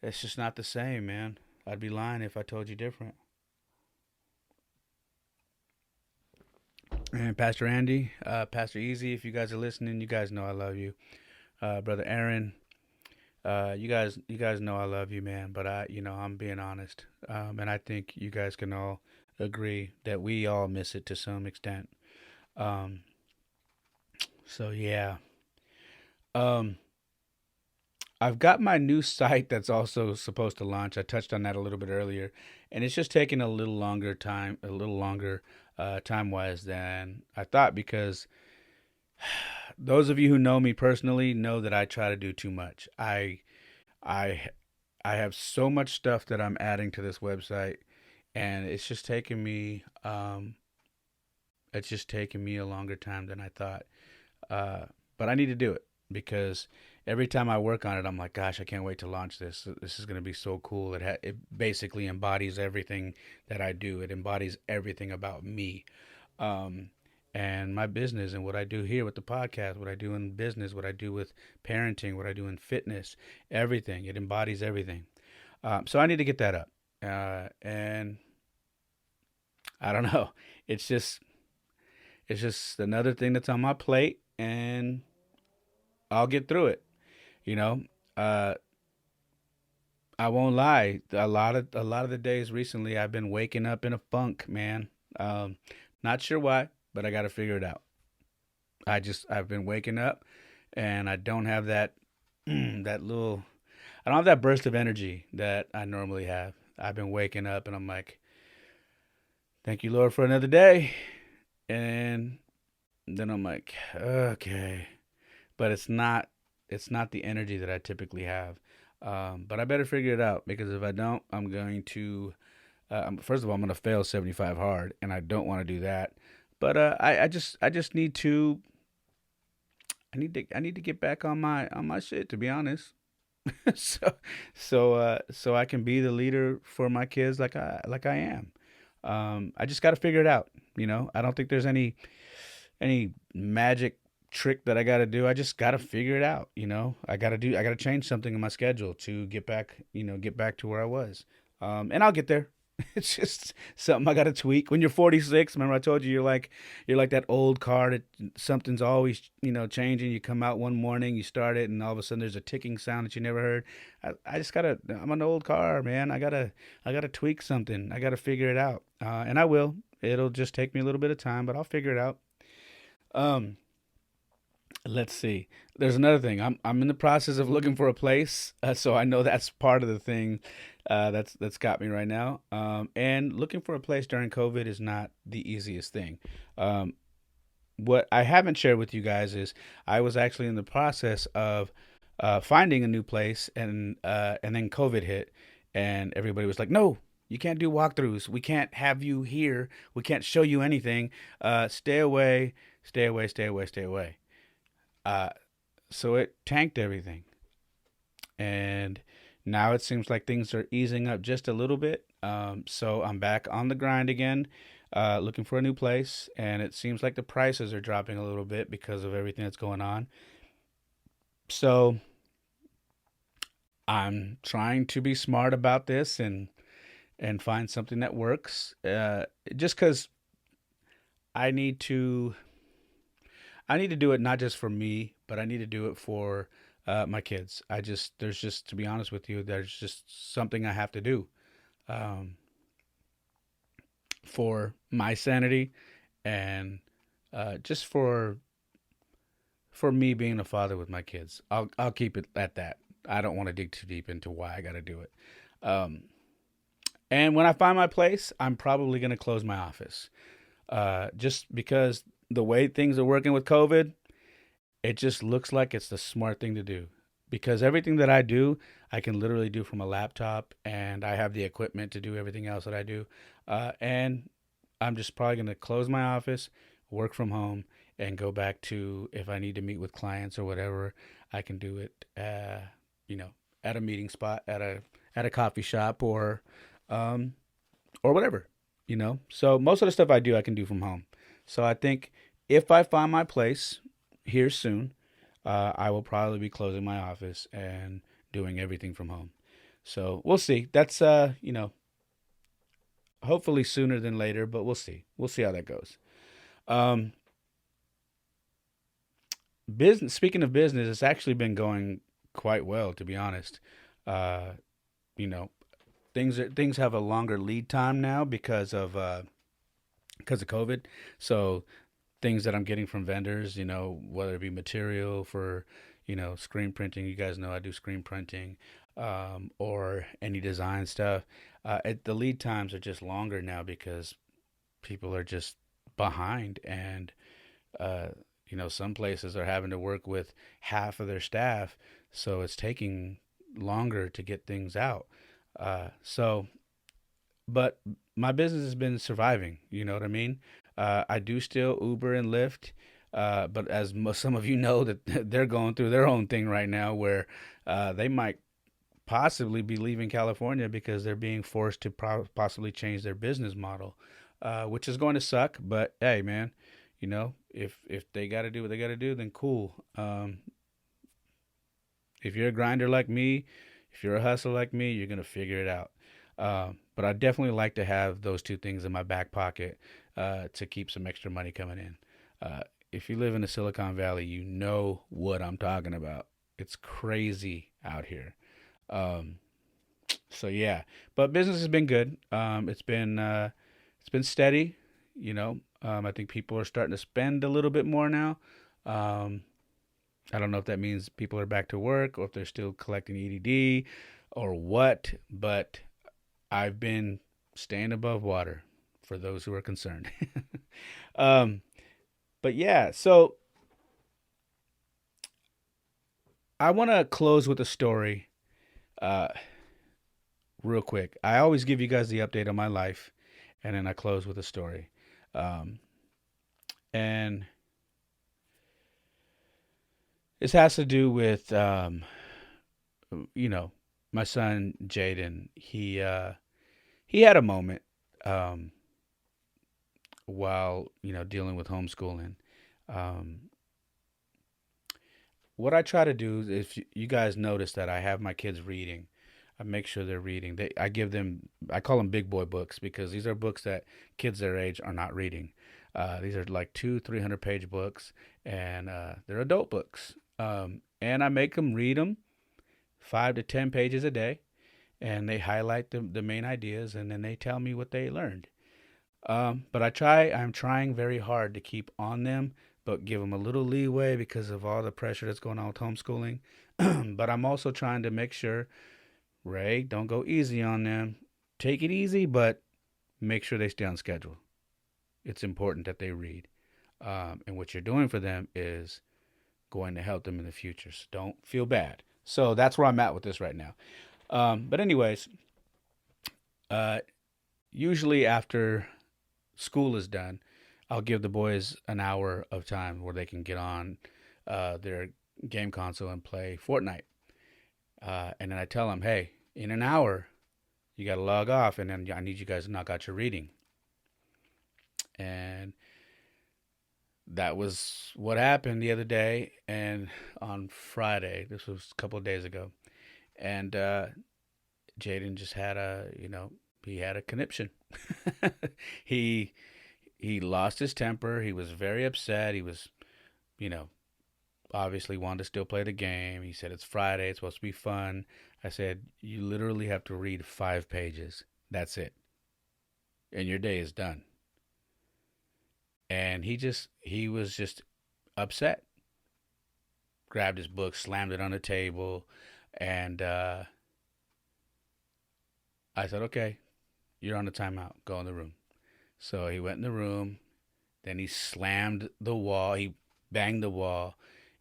it's just not the same, man. I'd be lying if I told you different. And Pastor Andy, Pastor Easy, if you guys are listening, you guys know I love you. Brother Aaron, you guys know I love you, man. But I'm being honest, and I think you guys can all agree that we all miss it to some extent. Um, so yeah, um, I've got my new site that's also supposed to launch. I touched on that a little bit earlier, and it's just taking a little longer time wise than I thought because those of you who know me personally know that I try to do too much. I I have so much stuff that I'm adding to this website, and it's just taking me a longer time than I thought. Uh, but I need to do it because every time I work on it, I'm like, gosh, I can't wait to launch this. This is going to be so cool. It basically embodies everything that I do. It embodies everything about me, um, and my business and what I do here with the podcast, what I do in business, what I do with parenting, what I do in fitness, everything. It embodies everything. So I need to get that up, and I don't know. It's just it's just another thing that's on my plate, and I'll get through it. You know, uh, I won't lie. A lot of the days recently, I've been waking up in a funk, man. Um, Not sure why, but I got to figure it out. I've been waking up, and I don't have that that little. I don't have that burst of energy that I normally have. I've been waking up, and I'm like, thank you, Lord, for another day. And then I'm like, okay, but it's not the energy that I typically have. But I better figure it out because if I don't, I'm going to first of all I'm going to fail 75 hard, and I don't want to do that. But I just need to get back on my shit, to be honest. so so I can be the leader for my kids like I am. I just got to figure it out. I don't think there's any magic trick that I got to do. I just got to figure it out. I got to change something in my schedule to get back to where I was. And I'll get there. It's just something I got to tweak. When you're 46, remember I told you you're like that old car that something's always changing. You come out one morning, you start it, and all of a sudden there's a ticking sound that you never heard. I just gotta. I'm an old car, man. I gotta tweak something. I gotta figure it out, and I will. It'll just take me a little bit of time, but I'll figure it out. Um, let's see. There's another thing. I'm in the process of looking for a place, so I know that's part of the thing that's got me right now. And looking for a place during COVID is not the easiest thing. Um, what I haven't shared with you guys is I was actually in the process of finding a new place, and then COVID hit, and everybody was like, "No, you can't do walkthroughs. We can't have you here. We can't show you anything. Stay away, stay away, stay away, stay away." Uh, so it tanked everything, and now it seems like things are easing up just a little bit. So I'm back on the grind again, looking for a new place, and it seems like the prices are dropping a little bit because of everything that's going on. So I'm trying to be smart about this and find something that works. Just because I need to I need to do it not just for me, but I need to do it for my kids. There's just, to be honest with you, there's just something I have to do um, for my sanity and just for me being a father with my kids. I'll keep it at that. I don't want to dig too deep into why I got to do it. Um, and when I find my place, I'm probably going to close my office, just because the way things are working with COVID, it just looks like it's the smart thing to do. because everything that I do, I can literally do from a laptop, and I have the equipment to do everything else that I do. And I'm just probably going to close my office, work from home, and go back to if I need to meet with clients or whatever, I can do it, you know, at a meeting spot, at a coffee shop, um, or whatever, you know. So most of the stuff I do, I can do from home. So I think if I find my place here soon, I will probably be closing my office and doing everything from home. So we'll see. That's hopefully sooner than later, but we'll see. We'll see how that goes. Um, business. Speaking of business, it's actually been going quite well, to be honest. Uh, you know, things have a longer lead time now because of COVID. So things that I'm getting from vendors, whether it be material for, screen printing. You guys know I do screen printing, or any design stuff. The lead times are just longer now because people are just behind, and uh, some places are having to work with half of their staff, so it's taking longer to get things out. So but my business has been surviving. You know what I mean? I do still Uber and Lyft, but as some of you know, that they're going through their own thing right now, where they might possibly be leaving California because they're being forced to possibly change their business model, which is going to suck. But hey, man, if they got to do what they got to do, then cool. If you're a grinder like me, if you're a hustler like me, you're gonna figure it out. But I definitely like to have those two things in my back pocket, to keep some extra money coming in. If you live in the Silicon Valley, you know what I'm talking about. It's crazy out here. Um, so yeah, but business has been good. It's been steady. I think people are starting to spend a little bit more now. Um, I don't know if that means people are back to work or if they're still collecting EDD or what, but I've been staying above water for those who are concerned. um, but yeah, so I want to close with a story, uh, real quick. I always give you guys the update on my life, and then I close with a story. Um, and this has to do with, you know, my son Jaden. He had a moment, um, while dealing with homeschooling. Um, what I try to do is, if you guys notice that I have my kids reading, I make sure they're reading. I give them, I call them big boy books because these are books that kids their age are not reading. These are like 300 page books, and they're adult books. And I make them read them 5 to 10 pages a day, and they highlight the main ideas, and then they tell me what they learned. But I'm trying very hard to keep on them, but give them a little leeway because of all the pressure that's going on with homeschooling. But I'm also trying to make sure, Ray, don't go easy on them. Take it easy, but make sure they stay on schedule. It's important that they read. And what you're doing for them is going to help them in the future. So don't feel bad. So that's where I'm at with this right now. But anyways, uh, usually after school is done, I'll give the boys an hour of time where they can get on their game console and play Fortnite. And then I tell them, hey, in an hour, you got to log off, and then I need you guys to knock out your reading. And that was what happened the other day, and on Friday. This was a couple of days ago. And Jaden just had he had a conniption. he he lost his temper. He was very upset. He was, you know, obviously wanted to still play the game. He said it's Friday. It's supposed to be fun. I said you literally have to read 5 pages. That's it, and your day is done. And he was just upset. Grabbed his book, slammed it on the table, and I said, "Okay, you're on the timeout. Go in the room." So he went in the room. Then he slammed the wall. He banged the wall,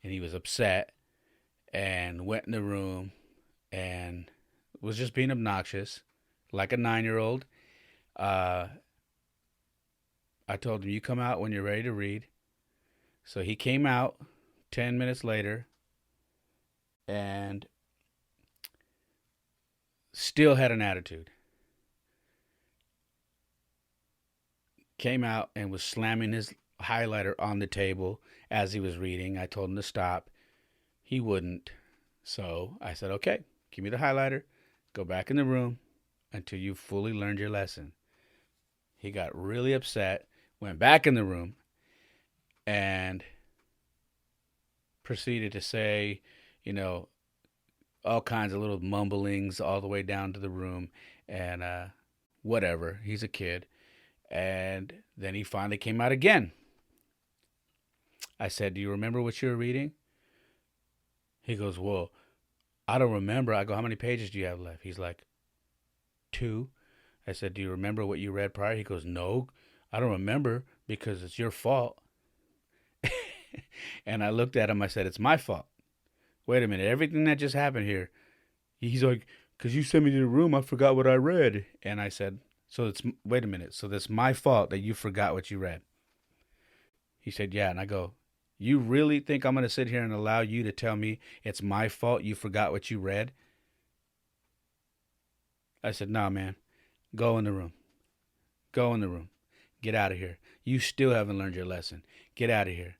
and he was upset. and went in the room and was just being obnoxious like a 9-year old. Uh, I told him, "You come out when you're ready to read." So he came out 10 minutes later and still had an attitude. Came out and was slamming his highlighter on the table as he was reading. I told him to stop. He wouldn't. So I said, "Okay, give me the highlighter. Go back in the room until you've fully learned your lesson." He got really upset, went back in the room, and proceeded to say, you know, all kinds of little mumblings all the way down to the room, and whatever. He's a kid. And then he finally came out again. I said, "Do you remember what you were reading?" He goes, "Well, I don't remember." I go, "How many pages do you have left?" He's like, 2. I said, "Do you remember what you read prior?" He goes, "No, I don't remember because it's your fault." And I looked at him. I said, "It's my fault. Wait a minute. Everything that just happened here." He's like, "Because you sent me to the room, I forgot what I read." And I said, wait a minute. So that's my fault that you forgot what you read." He said, "Yeah." And I go, "You really think I'm going to sit here and allow you to tell me it's my fault you forgot what you read?" I said, "Nah, man. Go in the room. Go in the room. Get out of here. You still haven't learned your lesson. Get out of here."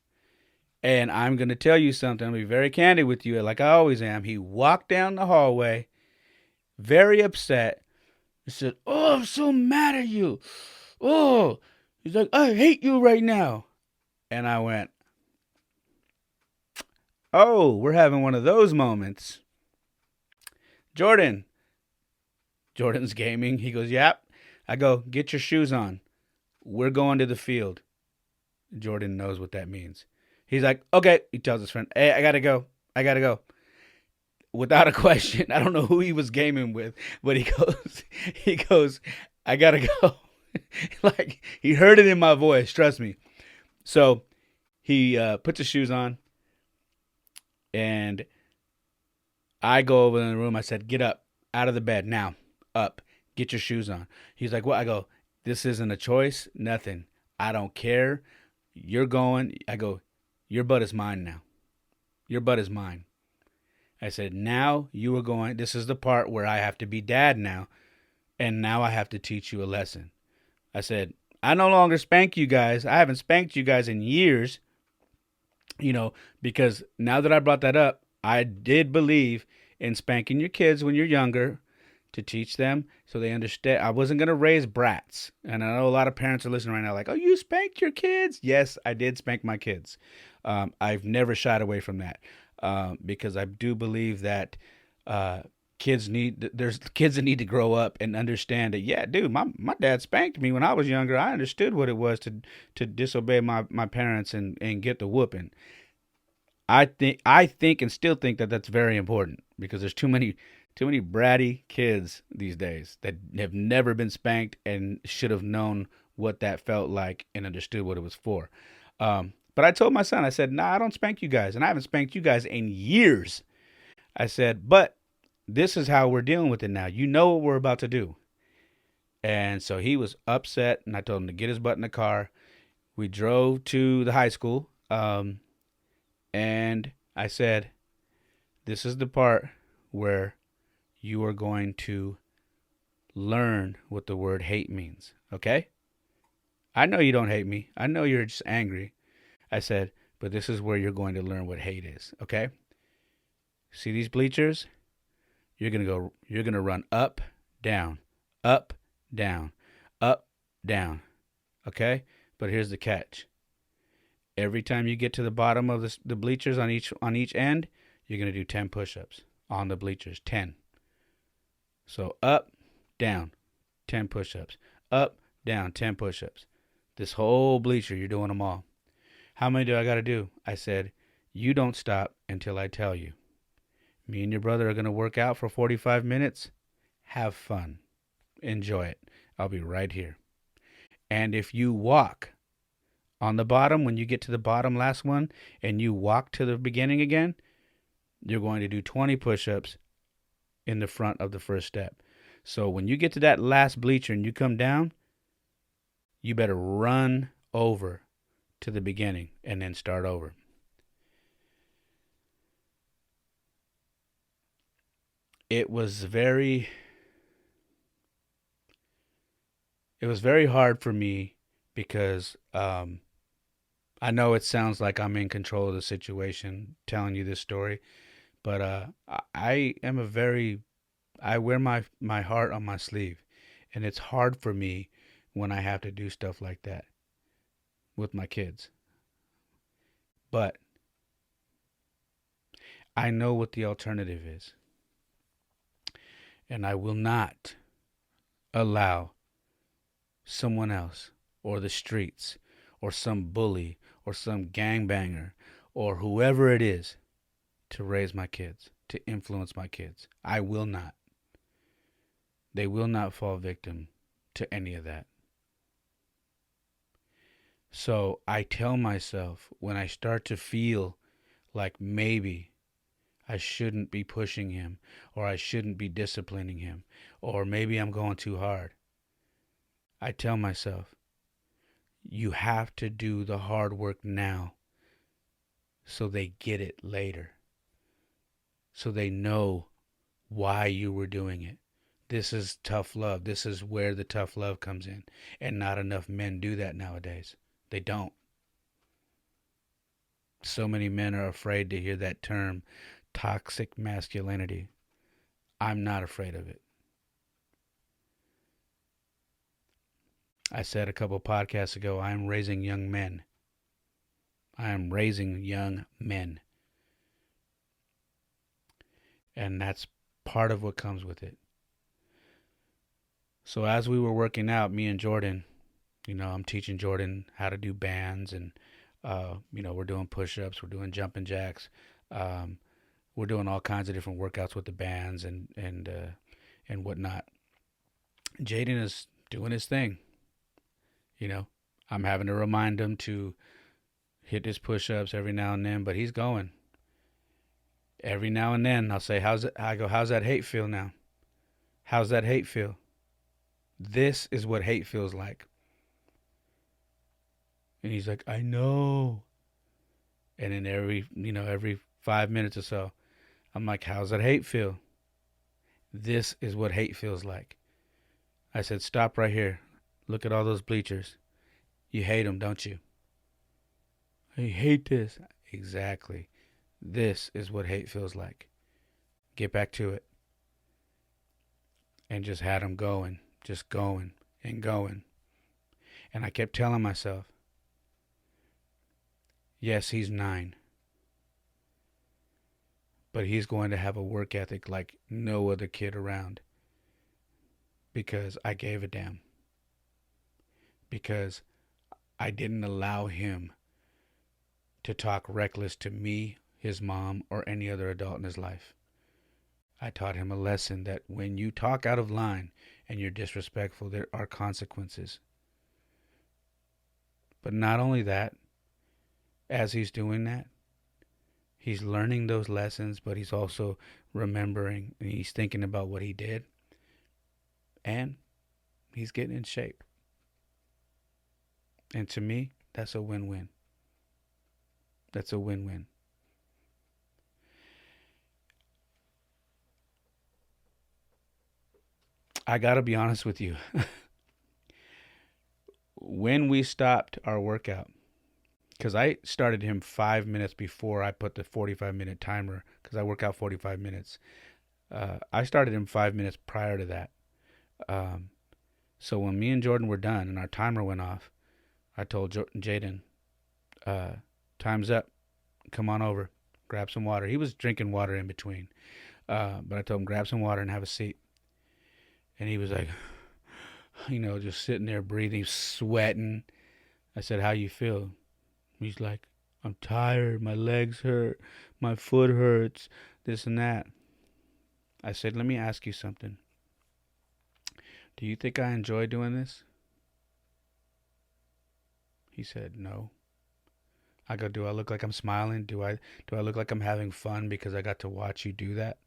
And I'm going to tell you something. I'm going to be very candid with you, like I always am. He walked down the hallway, very upset. He said, "Oh, I'm so mad at you. Oh." He's like, "I hate you right now." And I went, "Oh, we're having one of those moments. Jordan." Jordan's gaming. He goes, "Yep." I go, "Get your shoes on. We're going to the field." Jordan knows what that means. He's like, "Okay." He tells his friend, "Hey, I got to go. I got to go." Without a question. I don't know who he was gaming with, but he goes, "I got to go." Like, he heard it in my voice. Trust me. So he puts his shoes on, and I go over in the room. I said, "Get up out of the bed now. Up. Get your shoes on." He's like, "What?" I go, "This isn't a choice. Nothing. I don't care. You're going." I go, "Your butt is mine now. Your butt is mine." I said, "Now you are going. This is the part where I have to be dad now. And now I have to teach you a lesson." I said, "I no longer spank you guys. I haven't spanked you guys in years. Because now that I brought that up, I did believe in spanking your kids when you're younger to teach them so they understand. I wasn't going to raise brats." And I know a lot of parents are listening right now like, "Oh, you spanked your kids?" Yes, I did spank my kids. I've never shied away from that because I do believe that there's kids that need to grow up and understand that, yeah, dude, my dad spanked me when I was younger. I understood what it was to disobey my parents and get the whooping. I think and still think that that's very important because there's too many bratty kids these days that have never been spanked and should have known what that felt like and understood what it was for. But I told my son, I said, "Nah, I don't spank you guys, and I haven't spanked you guys in years." I said, "But this is how we're dealing with it now. You know what we're about to do." And so he was upset, and I told him to get his butt in the car. We drove to the high school, and I said, "This is the part where you are going to learn what the word hate means, okay? I know you don't hate me. I know you're just angry." I said, "But this is where you're going to learn what hate is, okay? See these bleachers? You're going to run up, down, up, down, up, down, okay? But here's the catch. Every time you get to the bottom of the bleachers on each end, you're going to do 10 push-ups on the bleachers, 10. So up, down, 10 push-ups. Up, down, 10 push-ups. This whole bleacher, you're doing them all. How many do I got to do?" I said, "You don't stop until I tell you. Me and your brother are going to work out for 45 minutes. Have fun. Enjoy it. I'll be right here. And if you walk on the bottom, when you get to the bottom last one, and you walk to the beginning again, you're going to do 20 push ups in the front of the first step. So when you get to that last bleacher and you come down, you better run over to the beginning and then start over. It was very hard for me because I know it sounds like I'm in control of the situation telling you this story, but I am a very I wear my heart on my sleeve, and it's hard for me when I have to do stuff like that with my kids. But I know what the alternative is, and I will not allow someone else or the streets or some bully or some gangbanger or whoever it is to raise my kids, to influence my kids. I will not. They will not fall victim to any of that. So I tell myself when I start to feel like maybe I shouldn't be pushing him or I shouldn't be disciplining him or maybe I'm going too hard, I tell myself, you have to do the hard work now so they get it later. So they know why you were doing it. This is tough love. This is where the tough love comes in. And not enough men do that nowadays. They don't. So many men are afraid to hear that term, toxic masculinity. I'm not afraid of it. I said a couple podcasts ago, I am raising young men. I am raising young men. And that's part of what comes with it. So as we were working out, me and Jordan, I'm teaching Jordan how to do bands and, we're doing push-ups, we're doing jumping jacks. We're doing all kinds of different workouts with the bands and whatnot. Jaden is doing his thing. I'm having to remind him to hit his push-ups every now and then, but he's going. Every now and then I'll say, how's that hate feel now? How's that hate feel? This is what hate feels like. And he's like, I know. And then every 5 minutes or so, I'm like, how's that hate feel? This is what hate feels like. I said, stop right here. Look at all those bleachers. You hate them, don't you? I hate this. Exactly. This is what hate feels like. Get back to it. And just had him going, just going and going. And I kept telling myself, yes, he's 9. But he's going to have a work ethic like no other kid around. Because I gave a damn. Because I didn't allow him to talk reckless to me, his mom, or any other adult in his life. I taught him a lesson that when you talk out of line and you're disrespectful, there are consequences. But not only that, as he's doing that, he's learning those lessons, but he's also remembering and he's thinking about what he did. And he's getting in shape. And to me, that's a win-win. That's a win-win. I gotta be honest with you. When we stopped our workout, because I started him 5 minutes before I put the 45-minute timer, because I work out 45 minutes. I started him 5 minutes prior to that. So when me and Jordan were done and our timer went off, I told Jaden, time's up. Come on over. Grab some water. He was drinking water in between. But I told him, grab some water and have a seat. And he was like, just sitting there breathing, sweating. I said, how you feel? He's like, I'm tired. My legs hurt. My foot hurts. This and that. I said, let me ask you something. Do you think I enjoy doing this? He said, no. I go, do I look like I'm smiling? Do I look like I'm having fun because I got to watch you do that?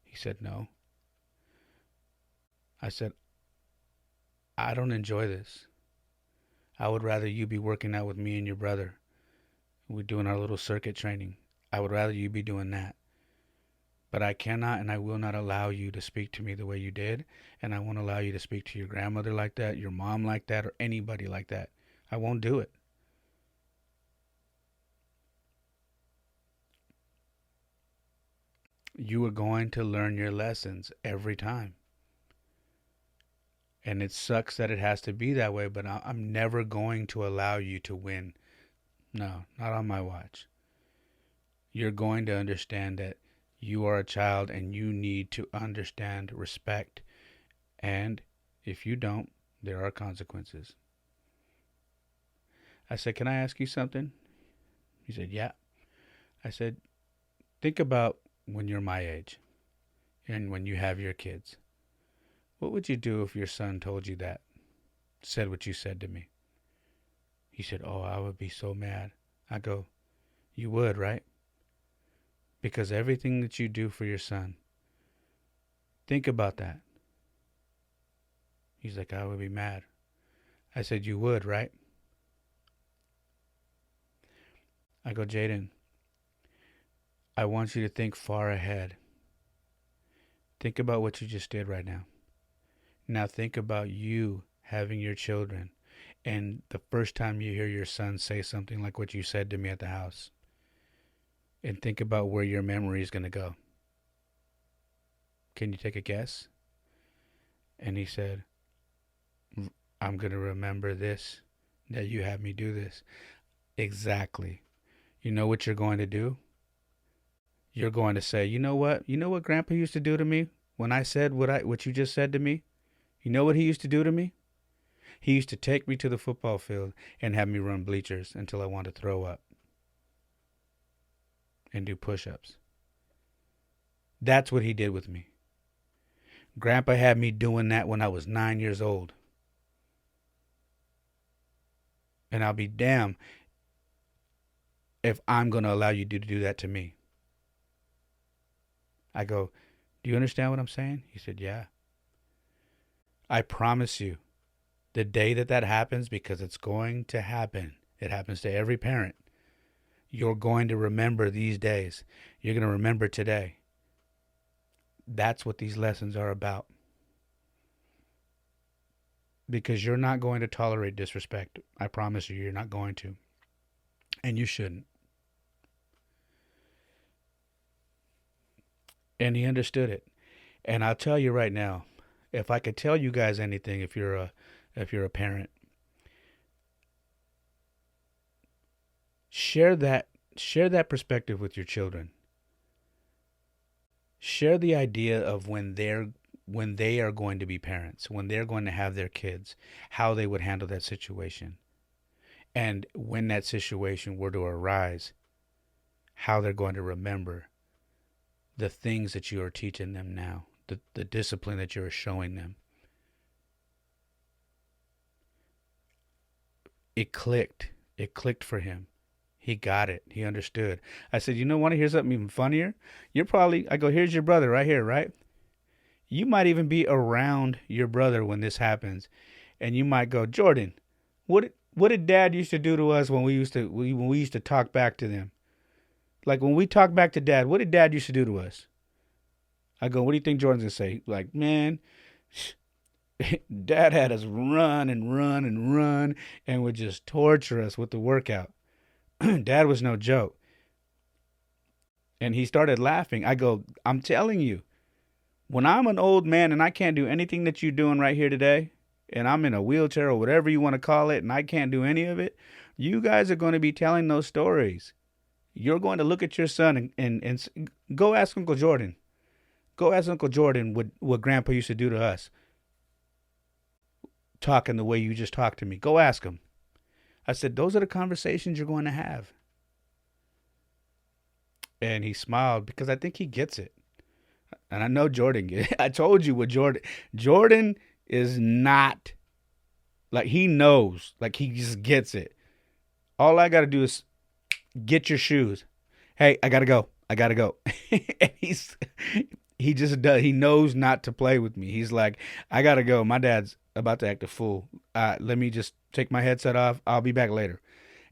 He said, no. I said, I don't enjoy this. I would rather you be working out with me and your brother. We're doing our little circuit training. I would rather you be doing that. But I cannot and I will not allow you to speak to me the way you did. And I won't allow you to speak to your grandmother like that, your mom like that, or anybody like that. I won't do it. You are going to learn your lessons every time. And it sucks that it has to be that way, but I'm never going to allow you to win. No, not on my watch. You're going to understand that you are a child and you need to understand respect. And if you don't, there are consequences. I said, can I ask you something? He said, yeah. I said, think about when you're my age and when you have your kids. What would you do if your son told you that, said what you said to me? He said, oh, I would be so mad. I go, you would, right? Because everything that you do for your son, think about that. He's like, I would be mad. I said, you would, right? I go, Jaden, I want you to think far ahead. Think about what you just did right now. Now think about you having your children and the first time you hear your son say something like what you said to me at the house. And think about where your memory is going to go. Can you take a guess? And he said, I'm going to remember this, that you had me do this. Exactly. You know what you're going to do? You're going to say, you know what? You know what Grandpa used to do to me when I said what you just said to me? You know what he used to do to me? He used to take me to the football field and have me run bleachers until I wanted to throw up and do push-ups. That's what he did with me. Grandpa had me doing that when I was 9 years old. And I'll be damned if I'm going to allow you to do that to me. I go, do you understand what I'm saying? He said, yeah. I promise you, the day that happens, because it's going to happen, it happens to every parent, you're going to remember these days. You're going to remember today. That's what these lessons are about. Because you're not going to tolerate disrespect. I promise you, you're not going to. And you shouldn't. And he understood it. And I'll tell you right now, if I could tell you guys anything, if you're a parent, share that perspective with your children. Share the idea of when they are going to be parents, when they're going to have their kids, how they would handle that situation. And when that situation were to arise, how they're going to remember the things that you are teaching them now, the discipline that you're showing them. It clicked. It clicked for him. He got it. He understood. I said, want to hear something even funnier? I go, here's your brother right here, right? You might even be around your brother when this happens. And you might go, Jordan, what did Dad used to do to us when we used to talk back to them? Like when we talk back to Dad, what did Dad used to do to us? I go, what do you think Jordan's going to say? Like, man, Dad had us run and run and run and would just torture us with the workout. Dad was no joke. And he started laughing. I go, I'm telling you, when I'm an old man and I can't do anything that you're doing right here today, and I'm in a wheelchair or whatever you want to call it, and I can't do any of it, you guys are going to be telling those stories. You're going to look at your son and go ask Uncle Jordan. Go ask Uncle Jordan what Grandpa used to do to us. Talking the way you just talked to me. Go ask him. I said, those are the conversations you're going to have. And he smiled because I think he gets it. And I know Jordan. I told you what Jordan is not, like, he knows. Like, he just gets it. All I got to do is Get your shoes. Hey, I gotta go. I gotta go. And he just does. He knows not to play with me. He's like, I gotta go. My dad's about to act a fool. Let me just take my headset off. I'll be back later.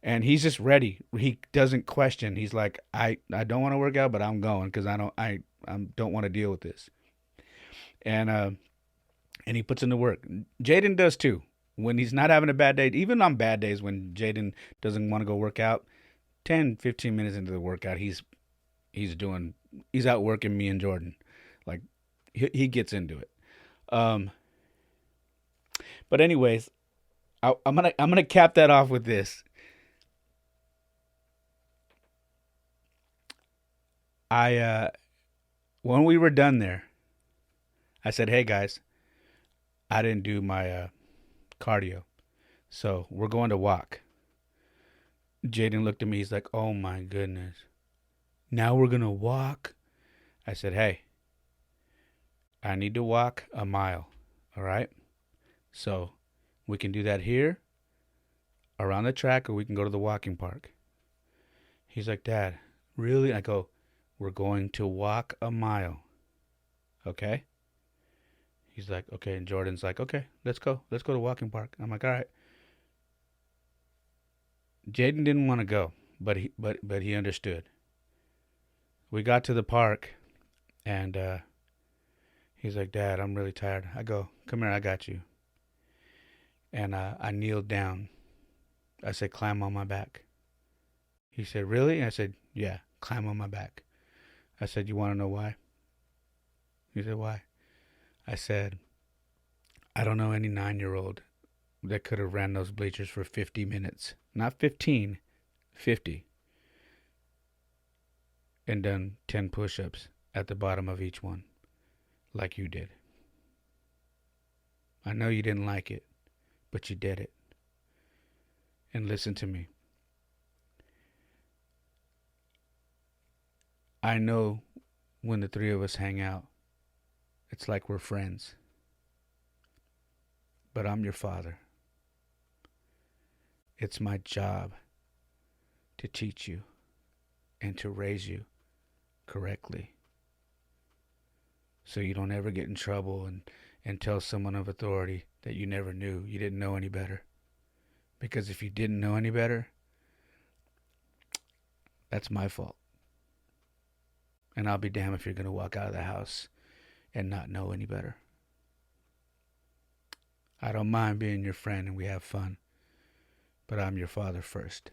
And he's just ready. He doesn't question. He's like, I don't want to work out, but I'm going because I don't want to deal with this. And and he puts in the work. Jaden does too. When he's not having a bad day, even on bad days when Jaden doesn't want to go work out, 10, 15 minutes into the workout, he's doing he's out working me and Jordan. Like he gets into it. Um, but anyways, I'm gonna cap that off with this. I When we were done there, I said, "Hey guys, I didn't do my cardio, so we're going to walk." Jaden looked at me. He's like, "Oh my goodness, now we're gonna walk?" I said, "Hey, I need to walk a mile. All right, so we can do that here around the track, or we can go to the walking park." He's like, "Dad, really?" I go, "We're going to walk a mile, okay?" He's like, "Okay." And Jordan's like, "Okay, let's go. Let's go to walking park." I'm like, "All right." Jaden didn't want to go, but he understood. We got to the park, and he's like, "Dad, I'm really tired." I go, "Come here, I got you." And I kneeled down. I said, "Climb on my back." He said, "Really?" I said, "Yeah, climb on my back." I said, "You want to know why?" He said, "Why?" I said, "I don't know any 9-year-old that could have ran those bleachers for 50 minutes. Not 15, 50. And done 10 push ups at the bottom of each one, like you did. I know you didn't like it, but you did it. And listen to me. I know when the three of us hang out, it's like we're friends. But I'm your father. It's my job to teach you and to raise you correctly so you don't ever get in trouble and tell someone of authority that you never knew. You didn't know any better. Because if you didn't know any better, that's my fault. And I'll be damned if you're going to walk out of the house and not know any better. I don't mind being your friend and we have fun, but I'm your father first.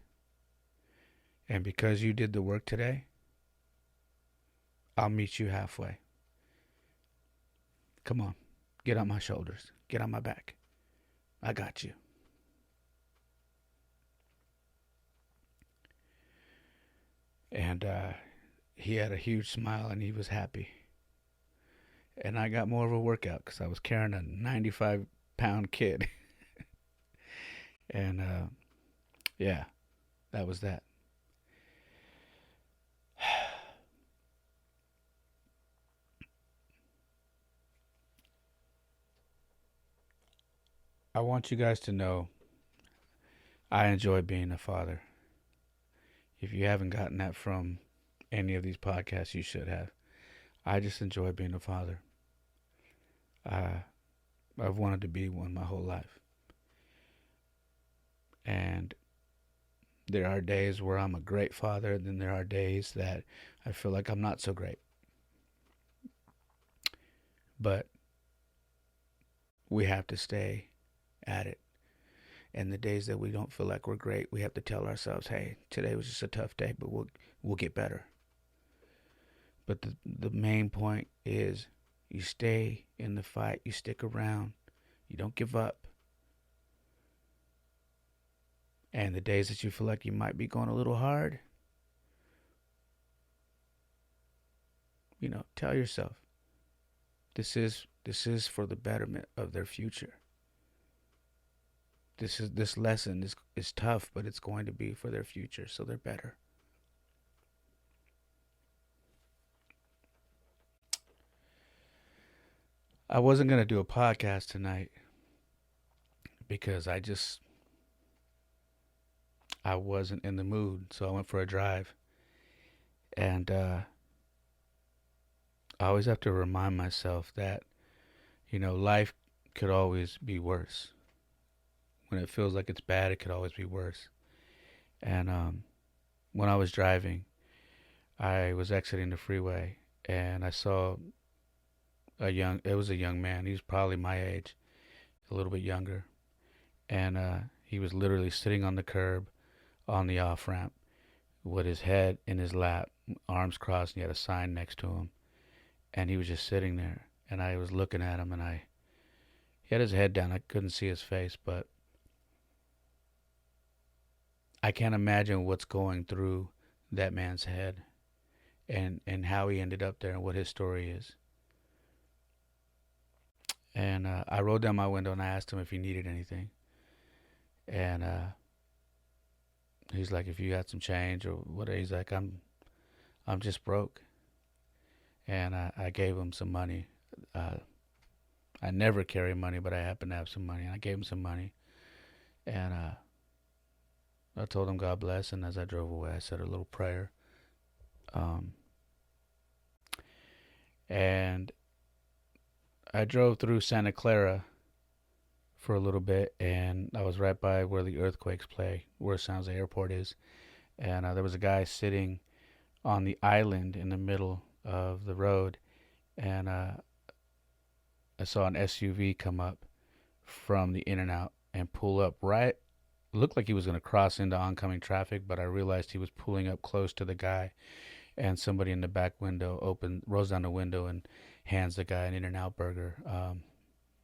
And because you did the work today, I'll meet you halfway. Come on, get on my shoulders, get on my back. I got you. And he had a huge smile and he was happy. And I got more of a workout because I was carrying a 95-pound kid. And yeah, that was that. I want you guys to know I enjoy being a father. If you haven't gotten that from any of these podcasts, you should have. I just enjoy being a father. I've wanted to be one my whole life. And there are days where I'm a great father, and then there are days that I feel like I'm not so great. But we have to stay at it. And the days that we don't feel like we're great, we have to tell ourselves, "Hey, today was just a tough day, but we'll get better." But the main point is you stay in the fight, you stick around, you don't give up. And the days that you feel like you might be going a little hard, tell yourself this is for the betterment of their future. This lesson is tough, but it's going to be for their future, so they're better. I wasn't gonna do a podcast tonight because I wasn't in the mood, so I went for a drive. And I always have to remind myself that, life could always be worse. When it feels like it's bad, it could always be worse. And when I was driving, I was exiting the freeway and I saw it was a young man. He was probably my age, a little bit younger. And he was literally sitting on the curb on the off ramp with his head in his lap, arms crossed, and he had a sign next to him. And he was just sitting there. And I was looking at him, and he had his head down. I couldn't see his face, but I can't imagine what's going through that man's head and how he ended up there and what his story is. And I rolled down my window and I asked him if he needed anything. And he's like, if you got some change or what? He's like, I'm just broke. And I gave him some money. I never carry money, but I happen to have some money. And I gave him some money. And I told him God bless. And as I drove away, I said a little prayer. And I drove through Santa Clara for a little bit, and I was right by where the earthquakes play, where San Jose Airport is. And there was a guy sitting on the island in the middle of the road, and I saw an SUV come up from the In-N-Out and pull up right. It looked like he was going to cross into oncoming traffic, but I realized he was pulling up close to the guy, and somebody in the back window rolls down the window and hands the guy an In-N-Out burger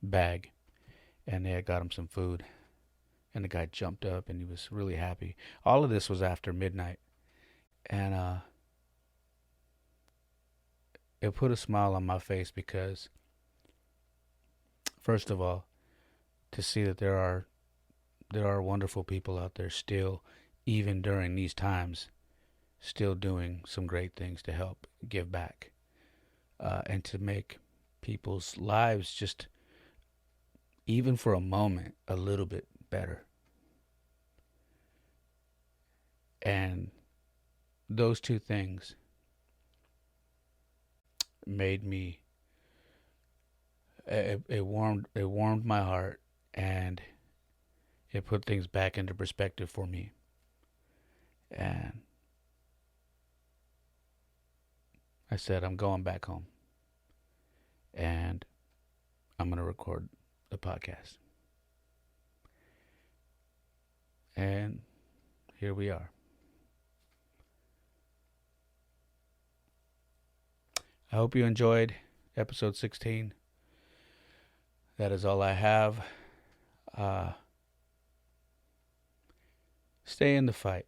bag, and they had got him some food. And the guy jumped up and he was really happy. All of this was after midnight. And it put a smile on my face because, first of all, to see that there are wonderful people out there still, even during these times, still doing some great things to help give back and to make people's lives just, even for a moment, a little bit better. And those two things made me, it warmed my heart, and it put things back into perspective for me. And I said, I'm going back home and I'm going to record the podcast. And here we are. I hope you enjoyed episode 16. That is all I have. Stay in the fight.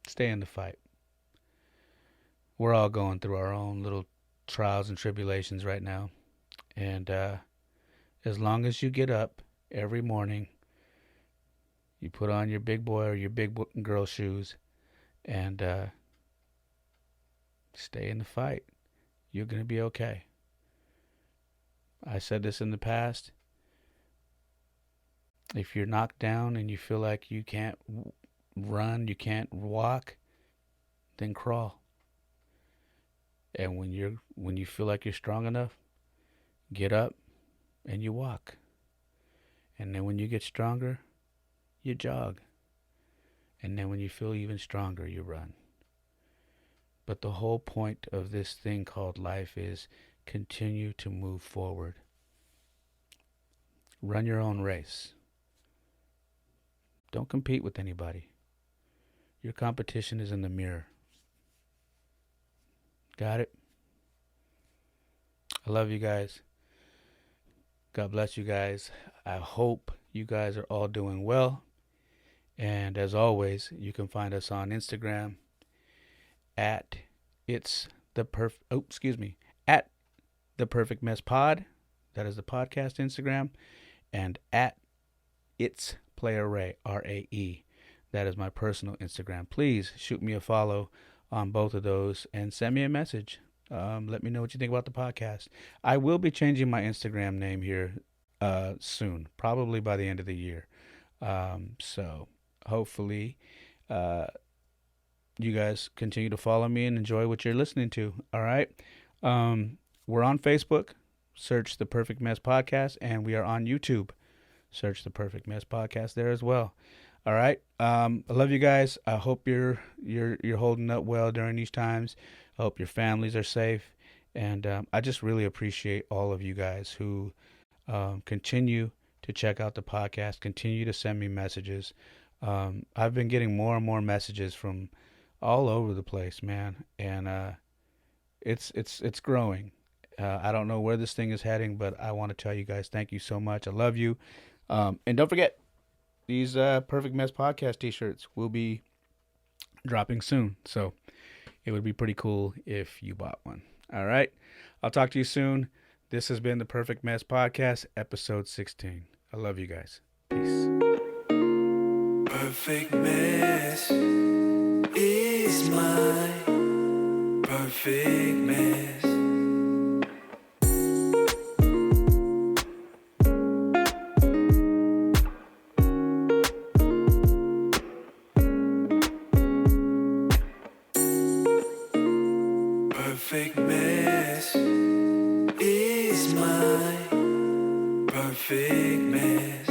Stay in the fight. We're all going through our own little trials and tribulations right now. And as long as you get up every morning, you put on your big boy or your big girl shoes and stay in the fight, you're going to be okay. I said this in the past. If you're knocked down and you feel like you can't run, you can't walk, then crawl. And when you feel like you're strong enough, get up and you walk. And then when you get stronger, you jog. And then when you feel even stronger, you run. But the whole point of this thing called life is continue to move forward. Run your own race. Don't compete with anybody. Your competition is in the mirror. Got it? I love you guys. God bless you guys. I hope you guys are all doing well. And as always, you can find us on Instagram at at the Perfect Mess Pod. That is the podcast Instagram. And at It's Player Ray, RAE. That is my personal Instagram. Please shoot me a follow on both of those and send me a message. Let me know what you think about the podcast. I will be changing my Instagram name here soon, probably by the end of the year. So hopefully, uh, you guys continue to follow me and enjoy what you're listening to. All right. We're on Facebook. Search the Perfect Mess Podcast, and we are on YouTube. Search the Perfect Mess Podcast there as well. All right. I love you guys. I hope you're holding up well during these times. I hope your families are safe, and I just really appreciate all of you guys who continue to check out the podcast. Continue to send me messages. I've been getting more and more messages from all over the place, man, and it's growing. I don't know where this thing is heading, but I want to tell you guys thank you so much. I love you, and don't forget these Perfect Mess Podcast T-shirts will be dropping soon, so it would be pretty cool if you bought one. All right, I'll talk to you soon. This has been the Perfect Mess Podcast, episode 16. I love you guys. Peace. Perfect mess is my perfect mess. Perfect mess is my perfect mess.